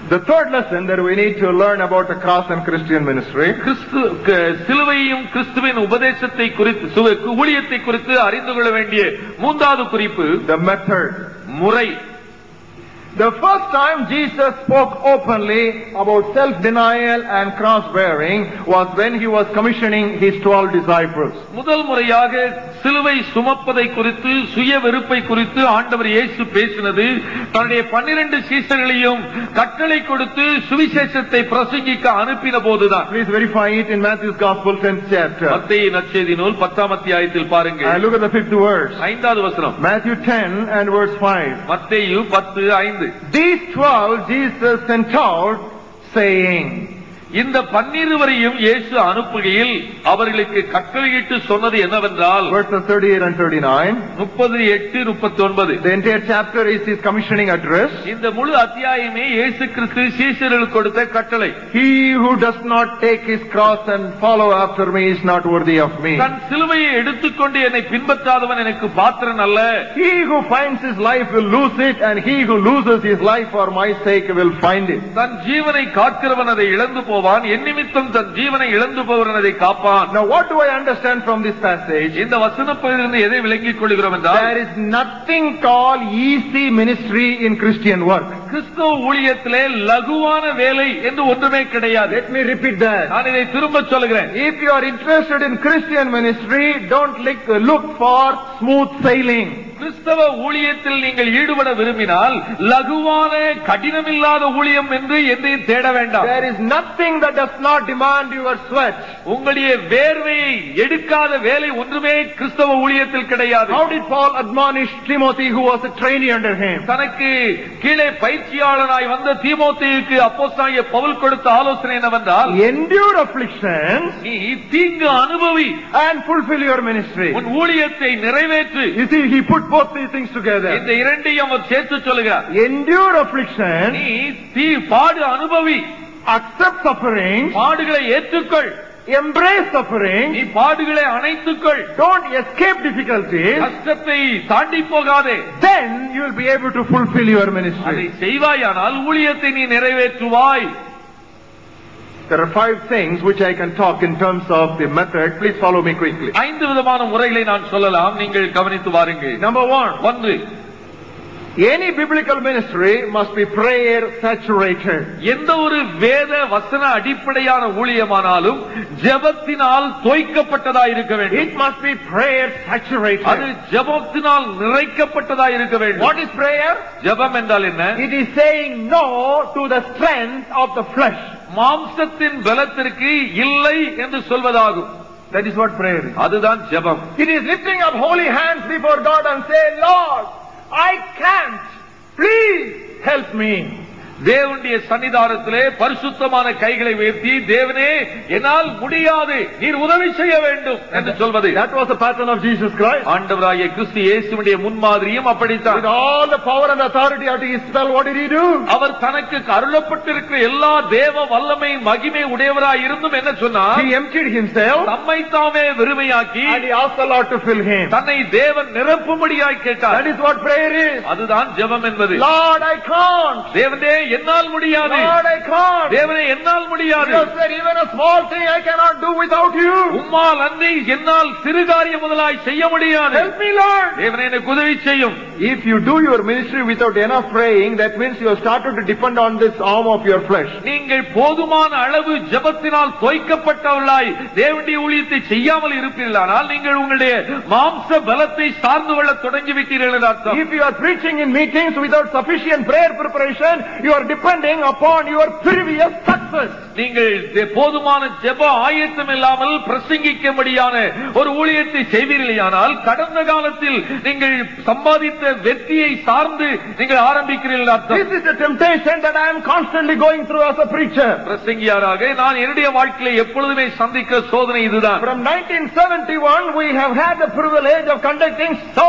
The third lesson that we need to learn about the cross and Christian ministry, சிலுவையும் கிறிஸ்துவின் உபதேசத்தை குறித்து ஊழியத்தை குறித்து அறிந்து கொள்ள வேண்டிய மூன்றாவது குறிப்பு the method. முறை. The first time Jesus spoke openly about self-denial and cross-bearing was when he was commissioning his 12 disciples. முதல் முறையாக சிலுவை சுமப்பதை குறித்து சுய வெறுப்பை குறித்து ஆண்டவர் இயேசு பேசினது தன்னுடைய 12 சீஷர்களையும் கட்டளை கொடுத்து சுவிசேஷத்தை பிரசங்கிக்க அனுப்பின போதுதான். Please verify it in Matthew's Gospel 10th chapter. மத்தேயு நற்செய்தி நூல் 10ஆம் அத்தியாயத்தில் பாருங்க. And look at the 5th verse. 5வது வசனம். Matthew 10 and verse 5. மத்தேயு 10:5. These 12 Jesus sent out saying, இந்த 12 இயேசு அனுப்புகையில் அவர்களுக்கு கட்டளையிட்டு சொன்னது என்னவென்றால் verses 38 and 39. 38, 39. The entire chapter is his commissioning address. இந்த முழு அத்தியாயமே இயேசு கிறிஸ்து சீஷர்களுக்கு கொடுத்த கட்டளை. He who does not take his cross and follow after me is not worthy of me. தன் சிலுவையை எடுத்துக்கொண்டு என்னை பின்பற்றாதவன் எனக்கு பாத்திரன் அல்ல. He who finds his life will lose it, and he who loses his life for my sake will find it. தன் ஜீவனை காக்கிறவன் அதை இழந்து போவான், என் நிமித்தம் தன் ஜீவனை இழந்து போவன் அதை காப்பான். Now what do I understand from this passage? இந்த வசனப்பகுதியிலிருந்து எதை விளங்கிக் கொள்கிறோம் என்றால் There is nothing called easy ministry in Christian work. கிறிஸ்தவ ஊழியத்திலே லகுவான வேலை என்று ஒன்றுமே கிடையாது. Let me repeat that. நான் இதை திரும்ப சொல்கிறேன். If you are interested in Christian ministry, don't look for smooth sailing. கிறிஸ்தவ ஊழியத்தில் நீங்கள் ஈடுபட விரும்பினால் லகுவான கடினமில்லாத ஊழியம் என்று எதையும் தேட வேண்டாம். There is nothing that does not demand your sweat. உங்களுடைய வேர்வையை எடுக்காத வேலை ஒன்றுமே கிறிஸ்தவ ஊழியத்தில் கிடையாது. How did Paul admonish Timothy, who was a trainee under him? தனக்கு கீழே பயிற்சியாளனாய் வந்த தீமோத்தேயுக்கு அப்போஸ்தலனாகிய பவுல் கொடுத்த ஆலோசனை என்னவென்றால் endure afflictions, நீ தீங்கு அனுபவி and fulfill your ministry. உன் ஊழியத்தை நிறைவேற்று. You see, he put both these things together. இந்த இரண்டையும் அவர் சேர்த்து சொல்லுகிறார். Endure affliction, நீ பாடு அனுபவி, accept suffering, பாடுகளை ஏற்றுக்கொள், embrace suffering, நீ பாடுகளை அணைத்துக்கொள், don't escape difficulties, கஷ்டத்தை தாண்டி போகாதே. then you will be able to fulfill your அதை ministry. செய்வாயானால் ஊழியத்தை நீ நிறைவேற்றுவாய். There are 5 things which I can talk in terms of the method. Please follow me quickly. 5 விதமான முறைகளை நான் சொல்லலாம், நீங்கள் கவனித்து வாருங்கள். Number 1. 1, any biblical ministry must be prayer saturated. எந்த ஒரு வேத வசன அடிப்படையான ஊழியமானாலும் ஜெபத்தினால் தோய்க்கப்பட்டதாய் இருக்க வேண்டும். It must be prayer saturated. அது ஜெபத்தினால் நிறைக்கப்பட்டதாய் இருக்க வேண்டும். What is prayer? ஜெபம் என்றால் என்ன? It is saying no to the strength of the flesh. மாம்சத்தின் பலத்திற்கு இல்லை என்று சொல்வதாகும். That is what prayer is. அதுதான் ஜெபம். It is lifting up holy hands before God and say, Lord, I can't. Please help me. தேவனுடைய சன்னிதானத்திலே பரிசுத்தமான கைகளை உயர்த்தி, தேவனே என்னால் முடியாது, நீர் உதவி செய்ய வேண்டும் என்று சொல்வது. That was the pattern of Jesus Christ. ஆண்டவராகிய கிறிஸ்து இயேசுவுடைய முன்மாதிரியும் அப்படித்தான். With all the power and authority at his spell, what did he do? அவர் தனக்கு அருளப்பட்டிருக்கிற எல்லா தேவ வல்லமை மகிமை உடையவராய் இருந்தும் என்ன சொன்னார்? He emptied himself தம்மை தாமே வெறுமையாக்கி and he asked the Lord to fill him. தன்னை தேவன் நிரப்பும்படியாய் கேட்டார். That is what prayer is. அதுதான் ஜெபம் என்பது. Lord, I can't. தேவனே என்னால் முடியாது. Lord, I can't. தேவனே என்னால் முடியாது. You said even a small thing I cannot do without you. உம்மால் அன்றி என்னால் சிறு காரியம் முதலாய் செய்ய முடியாது. Help me, Lord. தேவனே எனக்கு உதவி செய்யும். If you do your ministry without enough praying, that means you have started to depend on this arm of your flesh. நீங்கள் போதுமான அளவு ஜெபத்தினால் தோய்க்கப்பட்டவர்களாய் தேவனுடைய ஊழியத்தை செய்யாமல் இருப்பீர்களானால் நீங்கள் உங்களுடைய மாம்ச பலத்தை சார்ந்து கொள்ள தொடங்கிவிட்டீர்கள் என்று அர்த்தம். If you are preaching in meetings without sufficient prayer preparation, you are depending upon your previous success. நீங்கள் போதுமான ஜெப ஆயத்தம் இல்லாமல் பிரசங்கிக்கும்படியான ஒரு ஊழியத்தை செய்வீர்களானால் கடந்த காலத்தில் நீங்கள் சம்பாதித்த வெற்றியை சார்ந்து நீங்கள் ஆரம்பிக்கிறீர்கள் அர்த்தம். This is the temptation that I am constantly going through as a preacher. பிரசங்கியாராக நான் என்னுடைய வாழ்க்கையில எப்பொழுதுமே சந்திக்கிற சோதனை இதுதான். From 1971 we have had the privilege of conducting so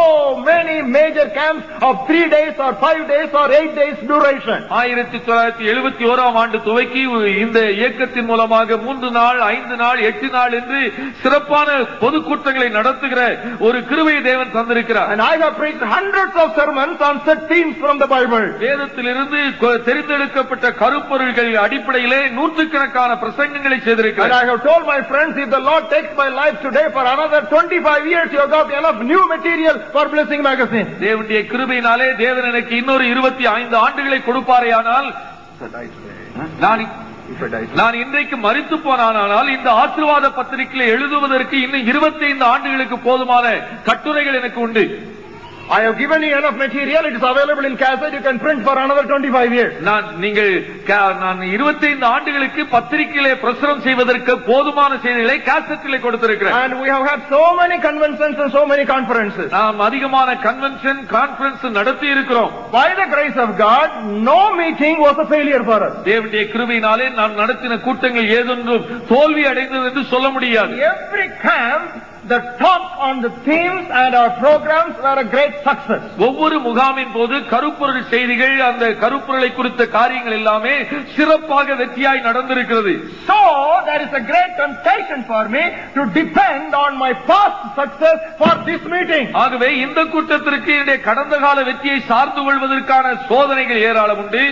many major camps of 3 days or 5 days or 8 days duration. 1971 ஆண்டு துவக்கி இந்த இயக்கத்தின் மூலமாக 3 நாள் 5 நாள் 8 நாள் என்று சிறப்பான பொதுக்கூட்டங்களை நடத்துகிற ஒரு கிருபையை தேவன் தந்திருக்கிறார். And I have preached hundreds hundreds of sermons on set themes from the Bible. வேதத்திலிருந்து தெரிந்தெடுக்கப்பட்ட கருப்பொருள்கள் அடிப்படையிலே நூற்றுக்கணக்கான பிரசங்கங்களை செய்திருக்கிறார். And I have told my friends, if the Lord takes my life today for another 25 years, you have got enough new material for Blessing Magazine. தேவனுடைய கிருபையினாலே தேவன் எனக்கு இன்னொரு 25 ஆண்டுகளை கொடுப்பாரேயானால், நான் இன்றைக்கு மரித்து போனானால் இந்த ஆசீர்வாத பத்திரிகையை எழுதுவதற்கு இன்னும் 25 ஆண்டுகளுக்கு போதுமான கட்டுரைகள் எனக்கு உண்டு. I have given you enough material. It is available in cassette. You can print for another 25 years. நான் 25 ஆண்டுகளுக்கு பத்திரிகையிலே பிரசுரம் செய்வதற்கு போதுமான செய்திகளை கேசட்டிலே கொடுத்திருக்கிறேன். And we have had so many conventions and so many conferences. நாம் அதிகமான கன்வென்ஷன் கான்ஃபரன்ஸ் நடத்தி இருக்கிறோம். By the grace of God, no meeting was a failure for us. தேவனுடைய கிருபையினாலே நாம் நடத்தின கூட்டங்கள் ஏதொன்றும் தோல்வி அடைந்தது என்று சொல்ல முடியாது. Every camp, the talk on the themes and our programs were a great success. ஒவ்வொரு முகாமின் போது கருப்பொருள் செய்திகள், அந்த கருப்பொருளை குறித்த காரியங்கள் எல்லாமே சிறப்பாக வெற்றியாய் நடந்திருக்கிறது. So there is a great temptation for me to depend on my past success for this meeting. ஆகவே இந்த கூட்டத்திற்கு என்னுடைய கடந்த கால வெற்றியை சார்ந்து கொள்வதற்கான சோதனைகள் ஏராளம் உண்டு.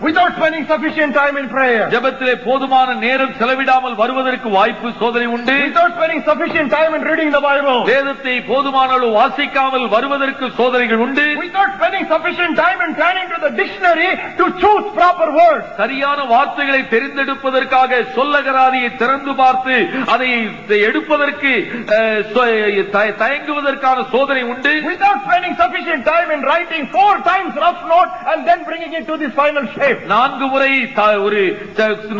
Without spending sufficient time in prayer, ஜெபத்திலே போதுமான நேரம் செலவிடாமல் வருவதற்கு வாய்ப்பு சோதனை உண்டு. without spending sufficient time in reading the Bible, வேதத்தை போதுமான அளவு வாசிக்காமல் வருவதற்கு சோதனைகள் உண்டு. without spending sufficient time in turning to the dictionary to choose proper words, சரியான வார்த்தைகளை தெரிந்தெடுப்பதற்காக சொல்லகராதியை திறந்து பார்த்து அதை எடுப்பதற்கு தயங்குவதற்கான சோதனை உண்டு. without spending sufficient time in writing 4 times rough note and then bringing it to this final shape, 4 முறை ஒரு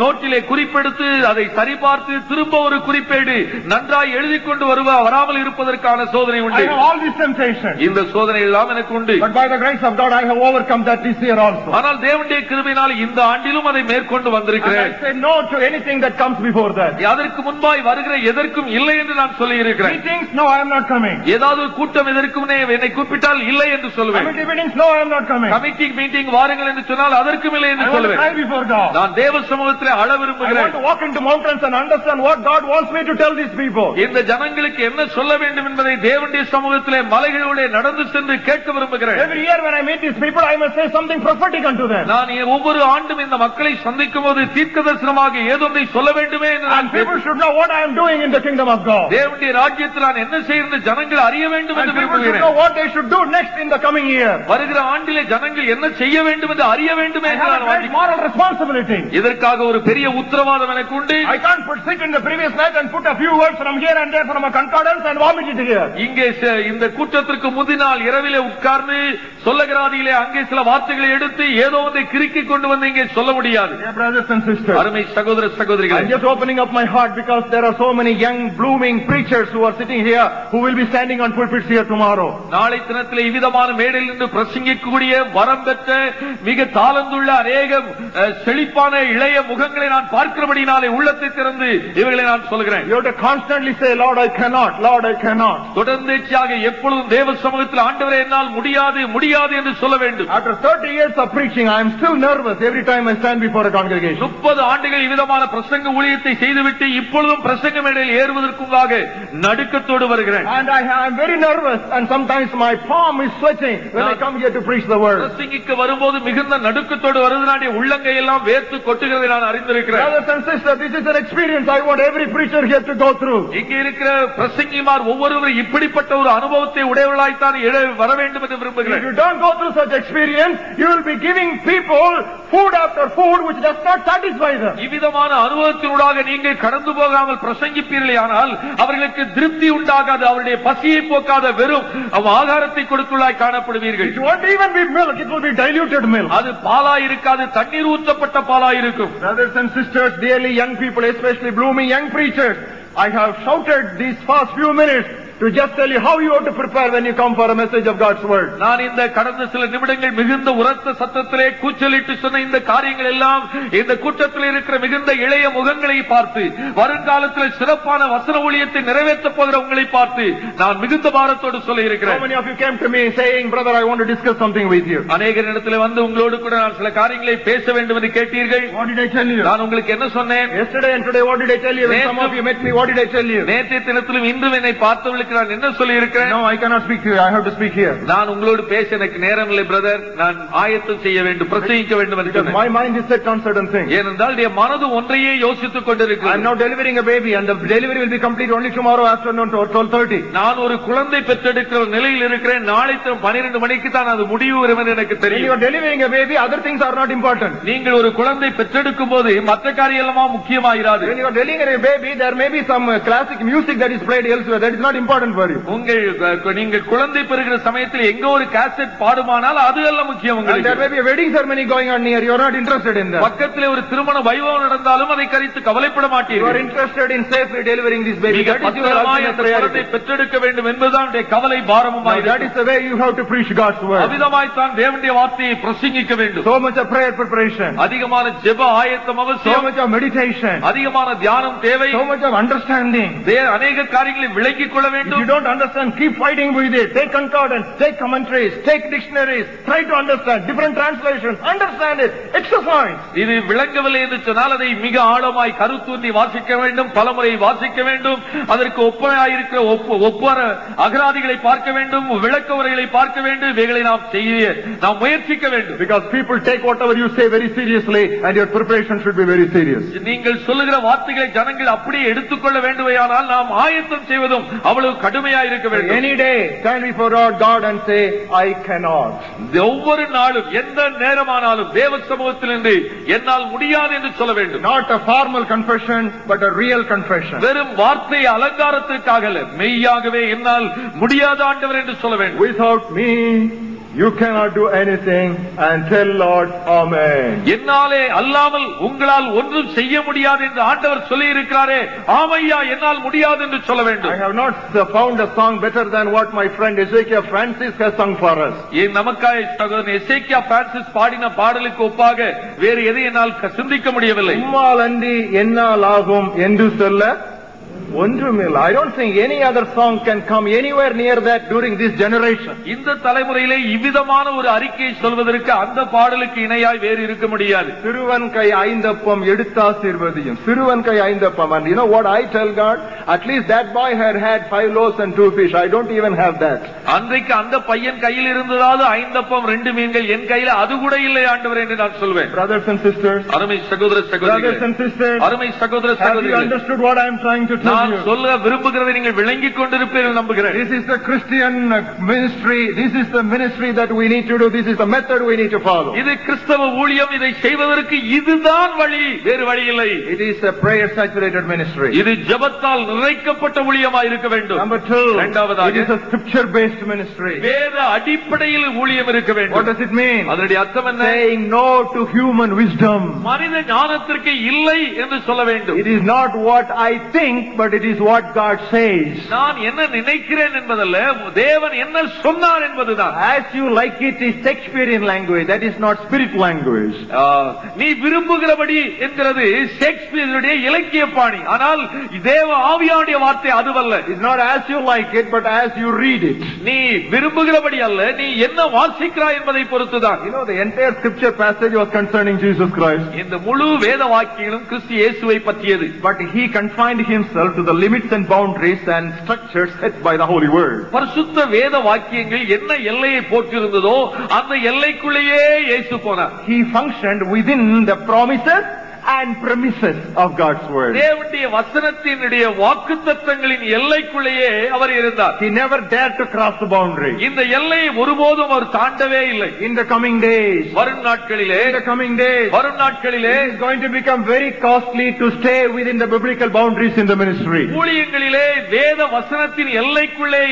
நோட்டிலே குறிப்பெடுத்து அதை சரிபார்த்து திரும்ப ஒரு குறிப்பேடு நன்றாய் எழுதிக் கொண்டு வராமல் இருப்பதற்கான சோதனை உண்டு. I have all these temptations. இந்த சோதனை எல்லாம் எனக்கு உண்டு. But by the grace of God I have overcome that this year also. ஆனால் தேவனுடைய கிருபையினால் இந்த ஆண்டிலும் அதை மேற்கொண்டு வந்திருக்கிறேன். I say no to anything that comes before that. அதற்கு முன்பாய் வருகிற எதற்கும் இல்லை என்று நான் சொல்லி இருக்கிறேன். Meetings, no, I am not coming. ஏதாவது கூட்டம் எதற்கும் என்னை கூப்பிட்டால் இல்லை என்று சொல்லுவேன். Committee meetings, no, I am not coming. Committee meeting வாருங்கள் என்று சொன்னால் அதற்கும் இல்லை என்று சொல்லுவேன். I want to cry before God. நான் தேவ சமூகத்திலே அழ I விரும்புகிறேன். want to walk into mountains and understand what God wants me to tell these people. இந்த ஜனங்களுக்கு என்ன சொல்ல வேண்டும் என்பதை தேவனுடைய சமூகத்திலே மலைகளோடு நடந்து சென்று கேட்க விரும்புகிறேன். Every year when I meet these people, I must say something prophetic unto them. நான் ஒவ்வொரு ஆண்டும் இந்த மக்களை சந்திக்கும் போது தீர்க்கதரிசனமாக ஏதொன்றை சொல்ல வேண்டுமே என்று நான் people should know what I am doing in the kingdom of God. தேவனுடைய ராஜ்யத்தில் நான் என்ன செய்யறது ஜனங்கள் அறிய வேண்டும் என்று people should விரும்புகிறேன். know what they should do next in the coming year. வருகிற ஆண்டிலே ஜனங்கள் என்ன செய்ய வேண்டும் என்று அறிய வேண்டுமே என்று நான் I have a moral responsibility. இதற்காக ஒரு பெரிய உத்தரவாதம் எனக்கு உண்டு. I can't sit in the previous night and put a few words from here and there from a concordance and vomit it here. இங்கே இந்த கூட்டத்திற்கு முந்தினால் இரவிலே உட்கார்ந்து சொல்லகராதியிலே அங்கே சில வார்த்தைகளை எடுத்து ஏதோ ஒன்றை கிறுக்கி கொண்டு வந்து இங்கே சொல்ல முடியாது. Brothers and sisters, அருமை சகோதர சகோதரிகளே, I'm just opening up my heart because there are so many young blooming preachers who are sitting here who will be standing on pulpits here tomorrow. நாளை தினத்திலே இவ்விதமான மேடையில் நின்று பிரசங்கிக்கக்கூடிய வரம் பெற்ற மிக தாளந்துள்ள அநேக செழிப்பான இளைய முகங்களை நான் பார்க்கிறபடினாலே உள்ளத்தை திறந்து இவர்களை நான் சொல்கிறேன். You have to constantly say, Lord, I cannot, Lord, I cannot. தொடர்ந்தேச்சியாக எப்பொழுதும் தேவ சமூகத்தில் ஆண்டவரே என்னால் முடியாது முடியாது என்று சொல்ல வேண்டும். After 30 years of preaching, I am still nervous every time I stand before a congregation. 30 ஆண்டுகள் இவ்விதமான பிரசங்க ஊழியத்தை செய்துவிட்டு இப்பொழுதும் பிரசங்க மேடையில் ஏறுவதற்குள்ளாக நடுக்கத்தோடு வருகிறேன். And I am very nervous and sometimes my palm is sweating when I come here to preach the word. பிரசங்கிக்க வரும்போது மிகுந்த நடுக்கத்தோடு வருவதனாலே உள்ளங்கை எல்லாம் வேர்த்து கொட்டுகிறதை நான் அறிந்திருக்கிறேன். Brothers and sisters, this is an experience I want every preacher here to go through. இங்கே இருக்கிற பிரசங்கிமார் ஒவ்வொருவரும் இப்படிப்பட்ட ஒரு அனுபவத்தை உடையவர்களாய்த்தான் வர வேண்டும் என்று விரும்புகிறேன். If you don't go through such experience, you will be giving people food after food which does not satisfy them. இவ்விதமான அனுபவத்தினூடாக நீங்கள் கடந்து போகாமல் பிரசங்கிப்பீர்களே ஆனால் அவர்களுக்கு திருப்தி உண்டாகாது, அவருடைய பசியை போக்காத வெறும் ஆகாரத்தை கொடுத்துள்ளாய் காணப்படுவீர்கள். It won't even be milk, it will be diluted milk. அது பாலாய் இருக்காது, தண்ணீர் ஊற்றப்பட்ட பாலாய் இருக்கும். Brothers and sisters, dearly young people, especially blooming young preachers, I have shouted these past few minutes to just tell you how you have to prepare when you come for a message of God's word. நான் இந்த கடந்த சில நிமிடங்கள் மிகுந்த உரத்த சத்தத்திலே கூச்சலிட்டு சொன்ன இந்த காரியங்கள் எல்லாம் இந்த கூட்டத்தில் இருக்கிற மிகுந்த இளைய முகங்களை பார்த்து வருங்காலத்தில் சிறப்பான வசன ஊழியத்தை நிறைவேற்றப் போகிற உங்களை பார்த்து நான் மிகுந்த பாரத்தோடு சொல்ல இருக்கிறேன். How many of you came to me saying, brother, I want to discuss something with you? அநேகர் இடத்துல வந்து உங்களோடு கூட நான் சில காரியங்களை பேச வேண்டும் என்று கேட்டீர்கள். What did I tell you? நான் உங்களுக்கு என்ன சொன்னேன்? Yesterday and today what did I tell you? When some of you met me, what did I tell you? நேற்றைய தினத்திலும் இன்றும் என்னை பார்த்தவர்களுக்கு உங்களுக்கு நான் என்ன சொல்லி இருக்கிறேன்? No, I cannot speak to you. I have to speak here. நான் உங்களோடு பேச எனக்கு நேரம் இல்லை பிரதர். நான் ஆயத்தம் செய்ய வேண்டும், பிரசங்கிக்க வேண்டும் என்று சொன்னேன். My mind is set on certain things. ஏனென்றால் என் மனது ஒன்றையே யோசித்துக் கொண்டிருக்கிறது. I am now delivering a baby and the delivery will be complete only tomorrow afternoon to 12:30. நான் ஒரு குழந்தை பெற்றெடுக்கிற நிலையில் இருக்கிறேன். நாளை 12 மணிக்கு தான் அது முடிவு வரும் என்று எனக்கு தெரியும். When you are delivering a baby, other things are not important. நீங்கள் ஒரு குழந்தை பெற்றெடுக்கும் போது மற்ற காரியம் எல்லாம் முக்கியமாயிராது. When you are delivering a baby, there may be some classic music that is played elsewhere. That is not important for you. நீங்கள் குழந்தை பெறுகிற சமயத்தில் எங்க ஒரு கேசட் பாடுமானால் அது எல்லாம் முக்கியம் உங்களுக்கு. And there may be a wedding ceremony going on near. You are not interested in that. பக்கத்திலே ஒரு திருமண வைபவம் நடந்தாலும் அதை குறித்து கவலைப்பட மாட்டீர்கள். You are interested in safely delivering this baby. That is your குழந்தை பெற்றெடுக்க வேண்டும் என்பதுதான் கவலை பாரமுமாய். That is the way you have to preach God's word. அவிதமாய் தான் தேவனுடைய வார்த்தையை பிரசங்கிக்க வேண்டும். So much of prayer preparation. அதிகமான ஜெப ஆயத்தம் அவசியம். So much of meditation. அதிகமான தியானம் தேவை. So much of understanding. அநேக காரியங்களை விளங்கிக் கொள்ள வேண்டும். If you don't understand, keep fighting with it. Take concordance, take commentaries, take dictionaries. Try to understand different translations. Understand it. Exercise. இது விளங்கவில்லை என்று சொன்னால் அதை மிக ஆழமாய் கருத்தூன்றி வாசிக்க வேண்டும், பலமுறை வாசிக்க வேண்டும். அதற்கு ஒப்பாயிருக்கிற ஒப்பார அகராதிகளை பார்க்க வேண்டும், விளக்க உரைகளை பார்க்க வேண்டும். இவைகளை நாம் முயற்சிக்க வேண்டும். Because people take whatever you say very seriously and your preparation should be very serious. நீங்கள் சொல்லுகிற வார்த்தைகளை ஜனங்கள் அப்படியே எடுத்துக்கொள்ள வேண்டுமானால் நாம் ஆயத்தம் செய்வதும் அவ்வளவு கடுமையாக இருக்க வேண்டும். Any day stand before God and say I cannot. ஒவ்வொரு நாளும் எந்த நேரமானாலும் தேவ சமூகத்தில் நின்று என்னால் முடியாது என்று சொல்ல வேண்டும். Not a formal confession but a real confession. வெறும் வார்த்தை அலங்காரத்திற்காக அல்ல, மெய்யாகவே என்னால் முடியாத ஆண்டவர் என்று சொல்ல வேண்டும். Without me you cannot do anything and tell Lord amen. என்னாலே அல்லாமல் உங்களால் ஒன்றும் செய்ய முடியாது என்று ஆண்டவர் சொல்லி இருக்கிறாரே, ஆமையா என்னால் முடியாது என்று சொல்ல வேண்டும். I have not found a song better than what my friend Ezekiel Francis has sung for us. நமக்காய் சகோதரன் எசேக்கியா பிரான்சிஸ் பாடின பாடலுக்கு ஒப்பாக வேறு எதை என்னால் சிந்திக்க முடியவில்லை. உம்மால் அன்றி என்னால் ஆகும் என்று சொல்ல ஒன்றுமில்லை. I don't think any other song can come anywhere near that during this generation. இந்த தலைமுறையிலே இவ்விதமான ஒரு அறிக்கையை சொல்வதற்கு அந்த பாடலுக்கு இணையாய் வேறு இருக்க முடியாது. சிறுவன் கை ஐந்தப்பம் எடுத்தாசீர்வதியும், சிறுவன் கை ஐந்தப்பம். And you know what I tell God? At least that boy had 5 loaves and 2 fish. I don't even have that. அன்றைக்கு அந்த பையன் கையில் இருந்ததாவது 5 அப்பம் 2 மீன்கள், என் கையில அது கூட இல்லை ஆண்டவரே என்று நான் சொல்வேன். Brothers and sisters, அருமை சகோதர சகோதரிகளே, brothers and sisters, அருமை சகோதர have you சகோதரிகளே, understood what I am trying to tell you? நான் சொல்ல விரும்புகிறதை நீங்கள் விளங்கிக் கொண்டிருப்பீர்கள் நம்புகிறேன். This is the Christian ministry. This is the ministry that we need to do. This is the method we need to follow. இது கிறிஸ்தவ ஊழியம். இதை செய்வதற்கு இதுதான் வழி, வேறு வழி இல்லை. It is a prayer saturated ministry. இது ஜெபத்தால் நிறைக்கப்பட்ட ஊழியமாய் இருக்க வேண்டும். Number 2, இரண்டாவதாக it is a scripture based ministry. வேத அடிப்படையில் ஊழியம் இருக்க வேண்டும். What does it mean? அதனுடைய அர்த்தம் என்ன? Saying no to human wisdom. மனித ஞானத்திற்கு இல்லை என்று சொல்ல வேண்டும். It is not what I think, but it is what God says. நான் என்ன நினைக்கிறேன் என்பதல்ல, தேவன் என்ன சொன்னார் என்பதுதான். As you like it is Shakespearean language. That is not spirit language. நீ விரும்புகிறபடி என்கிறது ஷேக்ஸ்பியருடைய இலக்கிய பாணி. ஆனால் தேவ ஆவியானுடைய வார்த்தை அதுவல்ல. It's not as you like it, but as you read it. நீ விரும்புகிறபடி அல்ல, நீ என்ன வாசிக்கிறாய் என்பதை பொறுத்துதான். You know, the entire scripture passage was concerning Jesus Christ. இந்த முழு வேத வாக்கியங்களும் கிறிஸ்து இயேசுவை பற்றியது. But he confined himself to the limits and boundaries and structures set by the Holy Word. பரிசுத்த வேத வாக்கியங்கள் என்ன எல்லையை போட்டிருந்ததோ அந்த எல்லைக்குள்ளேயே இயேசு போனார். He functioned within the promises and premises of God's word. தேவனுடைய வசனத்தினுடைய வாக்குத்தத்தங்களின் எல்லைக்குள்ளேயே அவர் இருந்தார். He never dared to cross the boundary. இந்த எல்லையை ஒருபோதும் அவர் தாண்டவே இல்லை. In the coming days, வரும் நாட்களிலே, in the coming days, வரும் நாட்களிலே it is going to become very costly to stay within the biblical boundaries in the ministry. ஊழியங்களிலே வேத வசனத்தின் எல்லைக்குள்ளே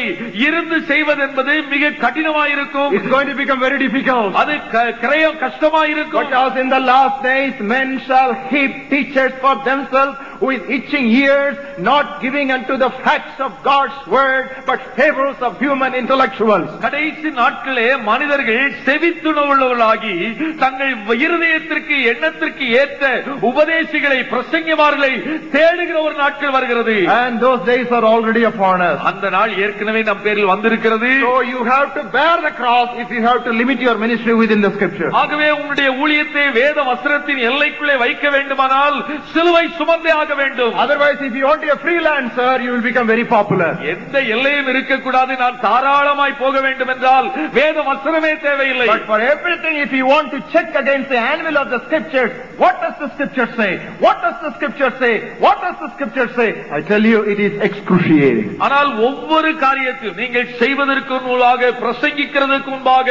இருந்து செய்வது என்பது மிக கடினமாயிருக்கும். It's going to become very difficult. அது கிரயம் கஷ்டமாயிருக்கும். Because in the last days men shall heap teachers for themselves with itching ears, not giving unto the facts of God's word, but fables of human intellectuals. கடைசி நாட்களே மனிதர்கள் செவித்துணர்வுள்ளவர்களாகி தங்கள் இருதயத்திற்கு எண்ணத்திற்கு ஏற்ற உபதேசிகளை பிரசங்கிமார்களை தேடுகிற ஒரு நாட்கள் வருகிறது. And those days are already upon us. அந்த நாள் ஏற்கனவே நம் பேரில் வந்திருக்கிறது. So you have to bear the cross if you have to limit your ministry within the scripture. ஆகவே உங்களுடைய ஊழியத்தை வேத வசனத்தின் எல்லைக்குள்ளே வைக்க வேண்டுமானால் சிலுவை சுமந்தே இருந்தாக வேண்டும். Otherwise, if you want to be a freelancer, you will become very popular. எந்த எல்லையும் இருக்கக்கூடாது, நான் தாராளமாய் போக வேண்டும் என்றால் வேத வசனமே தேவையில்லை. But for everything, if you want to check against the anvil of the scriptures, what does the scripture say? What does the scripture say? What does the scripture say? I tell you, it is excruciating. ஆனால் ஒவ்வொரு காரியத்தையும் நீங்கள் செய்வதற்கு முன்பாக, பிரசங்கிக்கிறதுக்கு முன்பாக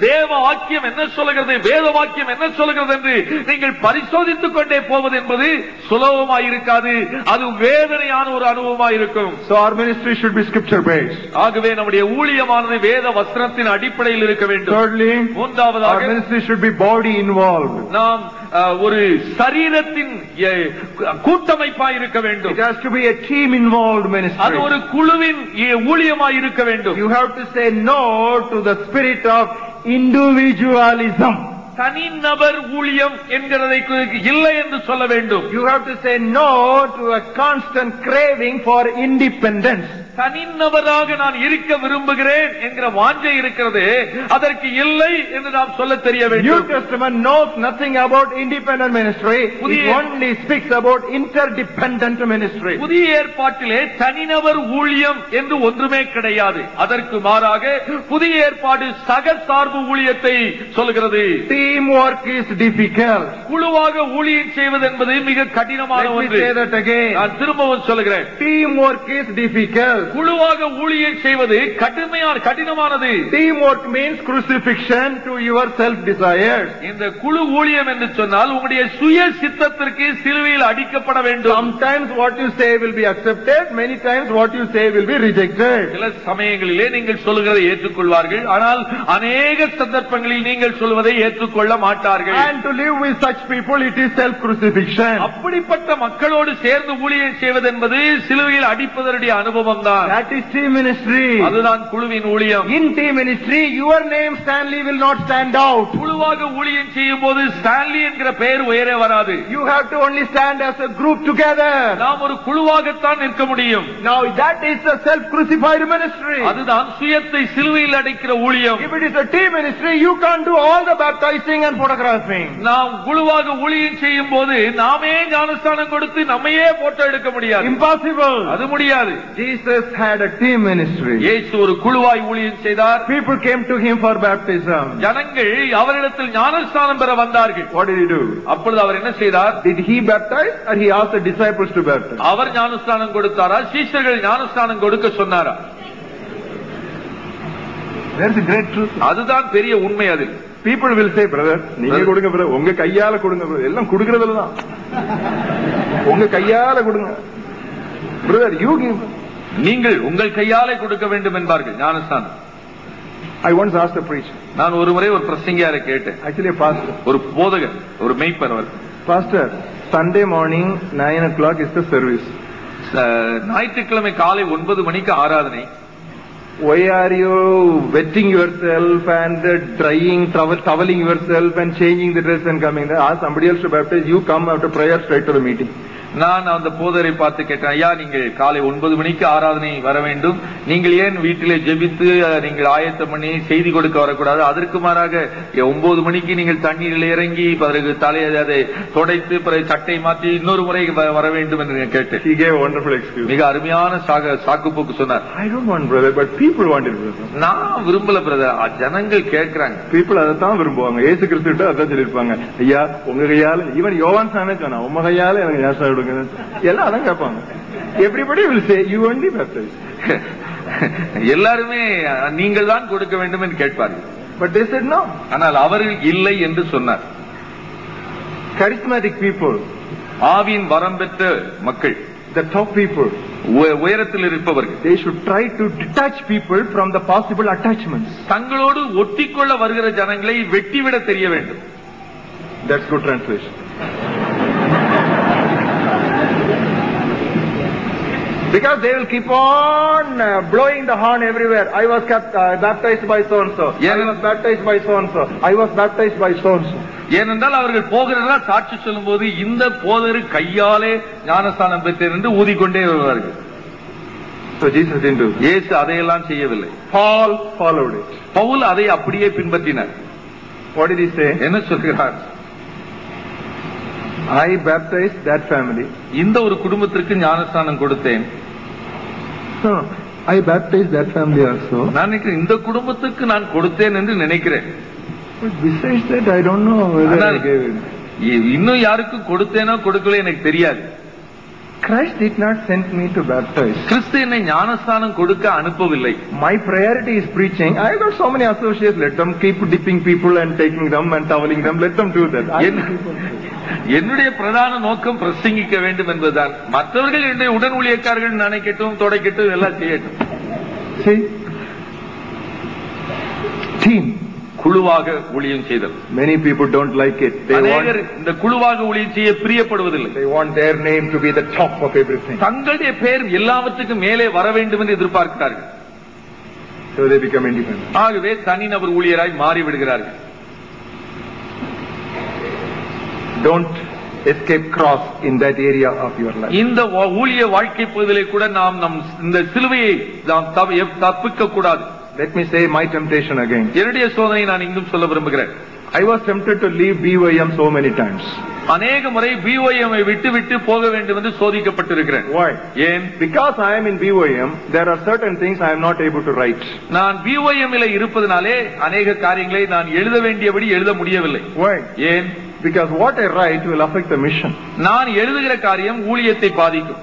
தேவ வாக்கியம் என்ன சொல்கிறது, வேத வாக்கியம் என்ன சொல்கிறது என்று நீங்கள் பரிசோதித்துக் கொண்டே போவது என்பது சுலபமாயிருக்காது. அது வேதனையான ஒரு அனுபவமாயிருக்கும். So our ministry should be scripture based. ஆகவே நம்முடைய ஊழியமானது வேத வசனத்தின் அடிப்படையில் இருக்க வேண்டும். Thirdly, மூன்றாவதாக our ministry should be body involved. நாம் ஒரு சரீரத்தின் கூட்டமைப்பாய் இருக்க வேண்டும். It has to be a team involved ministry. அது ஒரு குழுவின் ஊழியமாய் இருக்க வேண்டும். You have to say no to the spirit of individualism. தனிநபர் ஊழியம் என்கிறதை இல்லை என்று சொல்ல வேண்டும். You have to say no to a constant craving for independence. தனிநபராக நான் இருக்க விரும்புகிறேன் என்கிற வாஞ்சை இருக்கிறது, அதற்கு இல்லை என்று நாம் சொல்ல தெரிய வேண்டும். New Testament knows nothing about independent ministry. It only speaks about interdependent ministry. புதிய ஏற்பாட்டிலே தனிநபர் ஊழியம் என்று ஒன்றுமே கிடையாது. அதற்கு மாறாக புதிய ஏற்பாடு சக சார்பு ஊழியத்தை சொல்கிறது. Teamwork is difficult. குழுவாக ஊழியம் செய்வது என்பது மிக கடினமான ஒன்று. Let me say that again. நான் திரும்பவும் சொல்கிறேன். Teamwork is difficult. குழுவாக ஊழியம் செய்வது கடினமானது. Teamwork means crucifixion to your self desires. இந்த குழு ஊழியம் என்று சொன்னால் உங்களுடைய சுய சித்தத்திற்கு சிலுவையில் அடிக்கப்பட வேண்டும். Sometimes what you say will be accepted, many times what you say will be rejected. சில சமயங்களிலே நீங்கள் சொல்கிறதை ஏற்றுக்கொள்வார்கள், ஆனால் அநேக சந்தர்ப்பங்களில் நீங்கள் சொல்வதை ஏற்றுக்கொள்ள மாட்டார்கள். And to live with such people, it is self crucifixion. அப்படிப்பட்ட மக்களோடு சேர்ந்து ஊழியம் செய்வது என்பது சிலுவையில் அடிப்பதனுடைய அனுபவம் தான். That is team ministry. அதுதான் குழுவின் ஊழியம். In team ministry, your name Stanley will not stand out. குழுவாக ஊழியம் செய்யும் போது ஸ்டான்லி என்கிற பெயர் உயரே வராது. You have to only stand as a group together. நாம் ஒரு குழுவாகத்தான் நிற்க முடியும். Now that is the self crucified ministry. அதுதான் சுயத்தை சிலுவையில் அடைக்கிற ஊழியம். If it is a team ministry, you can't do all the baptizing and photographing. நாம் குழுவாக ஊழியம் செய்யும் போது நாமே ஞானஸ்தானம் கொடுத்து நம்மையே போட்டோ எடுக்க முடியாது. Impossible. அது முடியாது. Jesus had a team ministry. இயேசு ஒரு குழுவாய் ஊழியம் செய்தார். People came to him for baptism. ஜனங்கள் அவரிடத்தில் ஞானஸ்தானம் பெற வந்தார்கள். What did he do? அப்பொழுது அவர் என்ன செய்தார்? Did he baptize or he asked the disciples to baptize? அவர் ஞானஸ்தானம் கொடுத்தாரா, சீஷர்கள் ஞானஸ்தானம் கொடுக்க சொன்னாரா? There's a great truth. அதுதான் பெரிய உண்மை. அது People will say, brother, நீங்க கொடுங்க brother, உங்க கையால கொடுங்க brother. எல்லாம் கொடுக்கிறதுல தான். உங்க கையால கொடுங்க. Brother, you give. நீங்கள் உங்கள் கையாலே கொடுக்க வேண்டும் என்பார்கள் ஞானஸ்தானம். I once asked a preacher. நான் ஒரு முறை ஒரு பிரசங்கியாரை கேட்டேன். Actually a pastor. ஒரு போதகர், ஒரு மேய்ப்பர். அவர் Pastor, Sunday morning 9 o'clock is the service. ஞாயிற்றுக்கிழமை காலை 9 மணிக்கு ஆராதனை. Why are you wetting yourself and drying, toweling yourself and changing the dress and coming there? Ask somebody else to baptize. You come after prayer straight to the meeting. நான் அந்த போதரை பார்த்து கேட்டேன், ஐயா நீங்கள் காலை 9 மணிக்கு ஆராதனை வர வேண்டும், நீங்கள் ஏன் வீட்டிலே ஜெபித்து நீங்கள் ஆயத்தம் பண்ணி செய்தி கொடுக்க வரக்கூடாது? அதற்கு மாறாக 9 மணிக்கு நீங்கள் தண்ணீரில் இறங்கி பிறகு தலையை அதை தொடைத்து பிறகு சட்டை மாற்றி இன்னொரு முறை வர வேண்டும் என்று கேட்டேன். He gave a wonderful excuse. மிக அருமையான சாக்குப்போக்கு சொன்னார். I don't want brother, but people want it brother. நான் விரும்பல பிரதர், ஜனங்கள் கேட்கிறாங்க. People அதான் விரும்புவாங்க. இயேசு கிறிஸ்துவிட்ட அதான் சொல்லிருப்பாங்க, ஐயா உங்க கையால, ஈவன் யோவான் சாமே சொன்னா உங்க கையால எனக்கு ஞானஸ்தானம் எல்லாம் அதான் கேட்பாங்க. Everybody will say you only baptize. எல்லாருமே நீங்கள் தான் கொடுக்க வேண்டும் என்று கேட்பார்கள். But they said no. ஆனால் அவர்கள் இல்லை என்று சொன்னார். Charismatic people, ஆவியின் வரம் பெற்ற மக்கள், the top people, உயரத்தில் இருப்பவர்கள், they should try to detach people from the possible attachments. தங்களோடு ஒட்டிக்கொள்ள வருகிற ஜனங்களை வெட்டிவிட தெரிய வேண்டும். That's good translation. Because they will keep on blowing the horn everywhere. I was baptized by so and so. I was baptized by so and so. I was baptized by so and so. ஏனென்றால் அவர்கள் போகிறதா சாட்சி சொல்லும் போது இந்த போதரு கையாலே ஞானஸ்தானம் பெற்றேன் என்று ஊதிக்கொண்டே வருவார்கள். So Jesus didn't do. இயேசு அதையெல்லாம் செய்யவில்லை. Paul followed it. பவுல் அதை அப்படியே பின்பற்றினார். What did he say? என்ன சொல்கிறார்? I baptized that family. இந்த ஒரு குடும்பத்திற்கு ஞானஸ்நானம் கொடுத்தேன். No, I baptized that family also. நான் நினைக்கிறேன் இந்த குடும்பத்துக்கு நான் கொடுத்தேன் என்று நினைக்கிறேன். But besides that, I don't know whether I gave it. இன்னும் யாருக்கும் கொடுத்தேனோ கொடுக்கல எனக்கு தெரியாது. Christ did not send me to baptize. கிறிஸ்து என்னை ஞானஸ்நானம் கொடுக்க அனுப்பவில்லை. My priority is preaching. I got so many associates. Let them keep dipping people and taking them and toweling them. Let them do that. என்னுடைய பிரதான நோக்கம் பிரசங்கிக்க வேண்டும் என்பதுதான். மற்றவர்கள் என்னுடைய உடன் ஊழியக்காரர்கள் நினைக்கட்டும், தொடைக்கட்டும், எல்லாம் செய்யட்டும். See, team. குழுவாக ஊழியம் செய்தல். Many people don't like it. அநேகர் இந்த குழுவாக ஊழியம் செய்ய பிரியப்படுவதில்லை. They want their name to be the top of everything. தங்களுடைய பெயர் எல்லாவற்றுக்கும் மேலே வர வேண்டும் என்று எதிர்பார்க்கிறார்கள். So they become independent. ஆகவே தனிநபர் ஊழியராய் மாறிவிடுகிறார்கள். Don't escape cross in that area of your life. இந்த ஊழிய வாழ்க்கை பகுதியிலே கூட நாம் இந்த சிலுவையை நாம் தப்பிக்க கூடாது. Let me say my temptation again. என்னுடைய சோதனை நான் இங்கும் சொல்ல விரும்புகிறேன். I was tempted to leave BYM so many times. அநேக முறை BYM விட்டு போக வேண்டும் என்று சோதிக்கப்பட்டிருக்கிறேன். Why? ஏன்? Because I am in BYM, there are certain things I am not able to write. நான் BYM இலே இருப்பதனாலே அநேக காரியங்களை நான் எழுத வேண்டியபடி எழுத முடியவில்லை. Why? ஏன்? Because what I write will affect the mission. நான் எழுதுகிற காரியம் ஊழியத்தை பாதிக்கும்.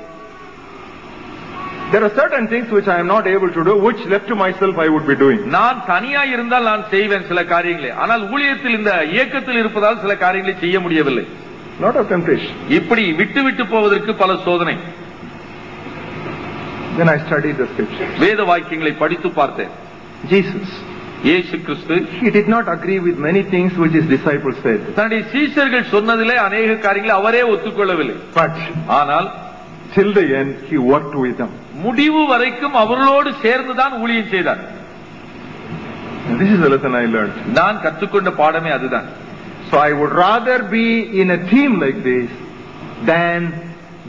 There are certain things which I am not able to do, which left to myself I would be doing. நான் தனியா இருந்தால் நான் செய்வேன் சில காரியங்களை. ஆனால் ஊழியத்தில் இந்த இயக்கத்தில் இருப்பதால் சில காரியங்களை செய்ய முடியவில்லை. Lot of temptation. இப்படி விட்டு போவதற்கு பல சோதனை. Then I studied the scripture. வேத வாக்கியங்களை படித்து பார்த்தேன். Jesus, இயேசு கிறிஸ்து, he did not agree with many things which his disciples said. தன்னுடைய சீஷர்கள் சொன்னதிலே அநேக காரியங்களை அவரே ஒத்துக்கொள்ளவில்லை. But ஆனால் till the end he worked with them. முடிவு வரைக்கும் அவர்களோடு சேர்ந்துதான் ஊழியம் செய்தார். This is the lesson I learned. நான் கற்றுக்கொண்ட பாடமே அதுதான். So I would rather be in a team like this than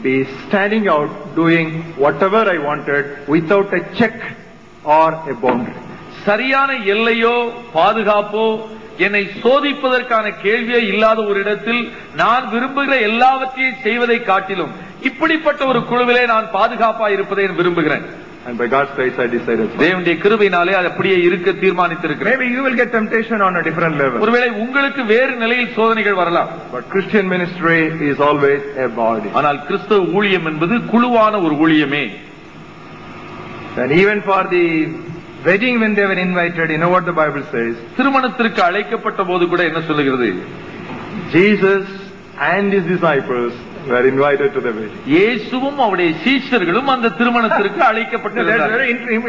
be standing out doing whatever I wanted without a check or a boundary. சரியான எல்லையோ பாதுகாப்போ என்னை சோதிப்பதற்கான கேள்வியே இல்லாத ஒரு இடத்தில் நான் விரும்புகிற எல்லாவற்றையும் செய்வதை காட்டிலும் இப்படிப்பட்ட ஒரு குழுவிலே நான் பாதுகாப்பா இருப்பதை விரும்புகிறேன். And by God's grace I decided. தேவனுடைய கிருபையினாலே அது அப்படியே இருக்க தீர்மானித்திருக்கிறேன். Maybe you will get temptation on a different level. ஒருவேளை உங்களுக்கு வேறு நிலையில் சோதனைகள் வரலாம். But Christian ministry is always a body. ஆனால் கிறிஸ்தவ ஊழியம் என்பது குழுவான ஒரு ஊழியமே. And even for the wedding when they were invited, you know what the Bible says? திருமணத்திற்கு அழைக்கப்பட்ட போது கூட என்ன சொல்லுகிறது? Jesus and his disciples were invited to the wedding. இயேசுவும் அவருடைய சீஷர்களும் அந்த திருமணத்திற்கு அழைக்கப்பட்டார்கள்.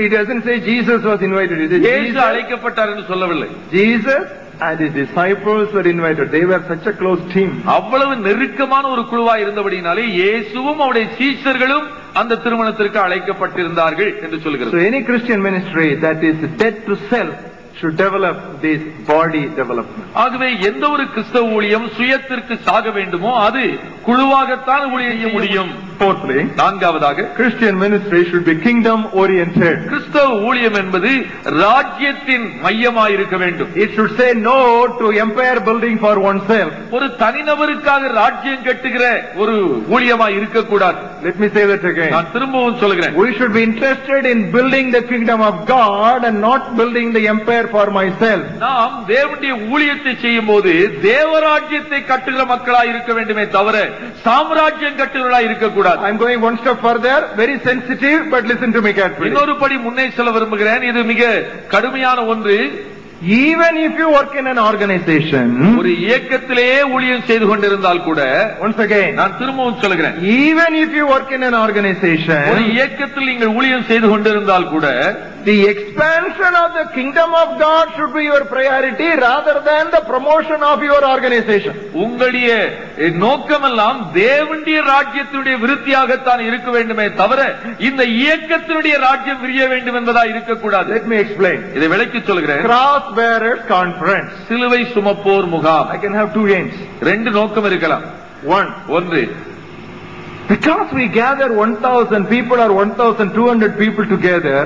It doesn't say Jesus was invited. It says இயேசு அழைக்கப்பட்டார் என்று சொல்லவில்லை. Jesus and his disciples were invited. They were such a close team. அவ்வளவு நெருக்கமான ஒரு குழுவா இருந்தபடினாலே இயேசுவும் அவருடைய சீஷர்களும் அந்த திருமணத்திற்கு அழைக்கப்பட்டிருந்தார்கள் என்று சொல்கிறது. So any Christian ministry that is dead to self should develop this body development. ஆகவே எந்த ஒரு கிறிஸ்தவ ஊழியம் சுயத்திற்கு சாக வேண்டுமோ அது குழுவாகத்தான் ஊழியம் செய்ய முடியும். Fourthly, நான்காவதாக Christian ministry should be kingdom oriented. கிறிஸ்தவ ஊழியம் என்பது ராஜ்யத்தின் மையமாய் இருக்க வேண்டும். It should say no to empire building for oneself. ஒரு தனிநபருக்காக ராஜ்யம் கட்டுகிற ஒரு ஊழியமாய் இருக்கக்கூடாது. Let me say that again. நான் திரும்பவும் சொல்கிறேன். We should be interested in building the kingdom of God and not building the empire for myself. நாம் தேவனுடைய ஊழியத்தை செய்யும் போது தேவராஜ்யத்தை கட்டுகிற மக்களாய் இருக்க வேண்டுமே தவிர சாம்ராஜ்யம் கட்டுகிறவர்களாய் இருக்கக்கூடாது. I'm going one step further, very sensitive, but listen to me carefully. இன்னொரு படி முன்னே செல்ல விரும்புகிறேன். இது மிக கடுமையான ஒன்று. Even if you work in an organization, ஒரு இயக்கத்திலே ஊழியம் செய்து கொண்டிருந்தால் கூட, once again நான் திரும்பவும் சொல்கிறேன், even if you work in an organization, ஒரு இயக்கத்தில் நீங்கள் ஊழியம் செய்து கொண்டிருந்தால் கூட the expansion of the kingdom of God should be your priority rather than the promotion of your organization. உங்களுடைய நோக்கமெல்லாம் தேவனுடைய ராஜ்யத்தினுடைய விருத்தியாகத்தான் இருக்க வேண்டுமே தவிர இந்த இயக்கத்தினுடைய ராஜ்யம் விரிய வேண்டும் என்பதா இருக்கக்கூடாது. Let me explain. இதை விளக்கி சொல்கிறேன். Cross bearers conference. சிலுவை சுமப்போர் முகாம். I can have two aims. ரெண்டு நோக்கம் இருக்கலாம். ஒன்று, because we gather 1,000 people or 1,200 people together,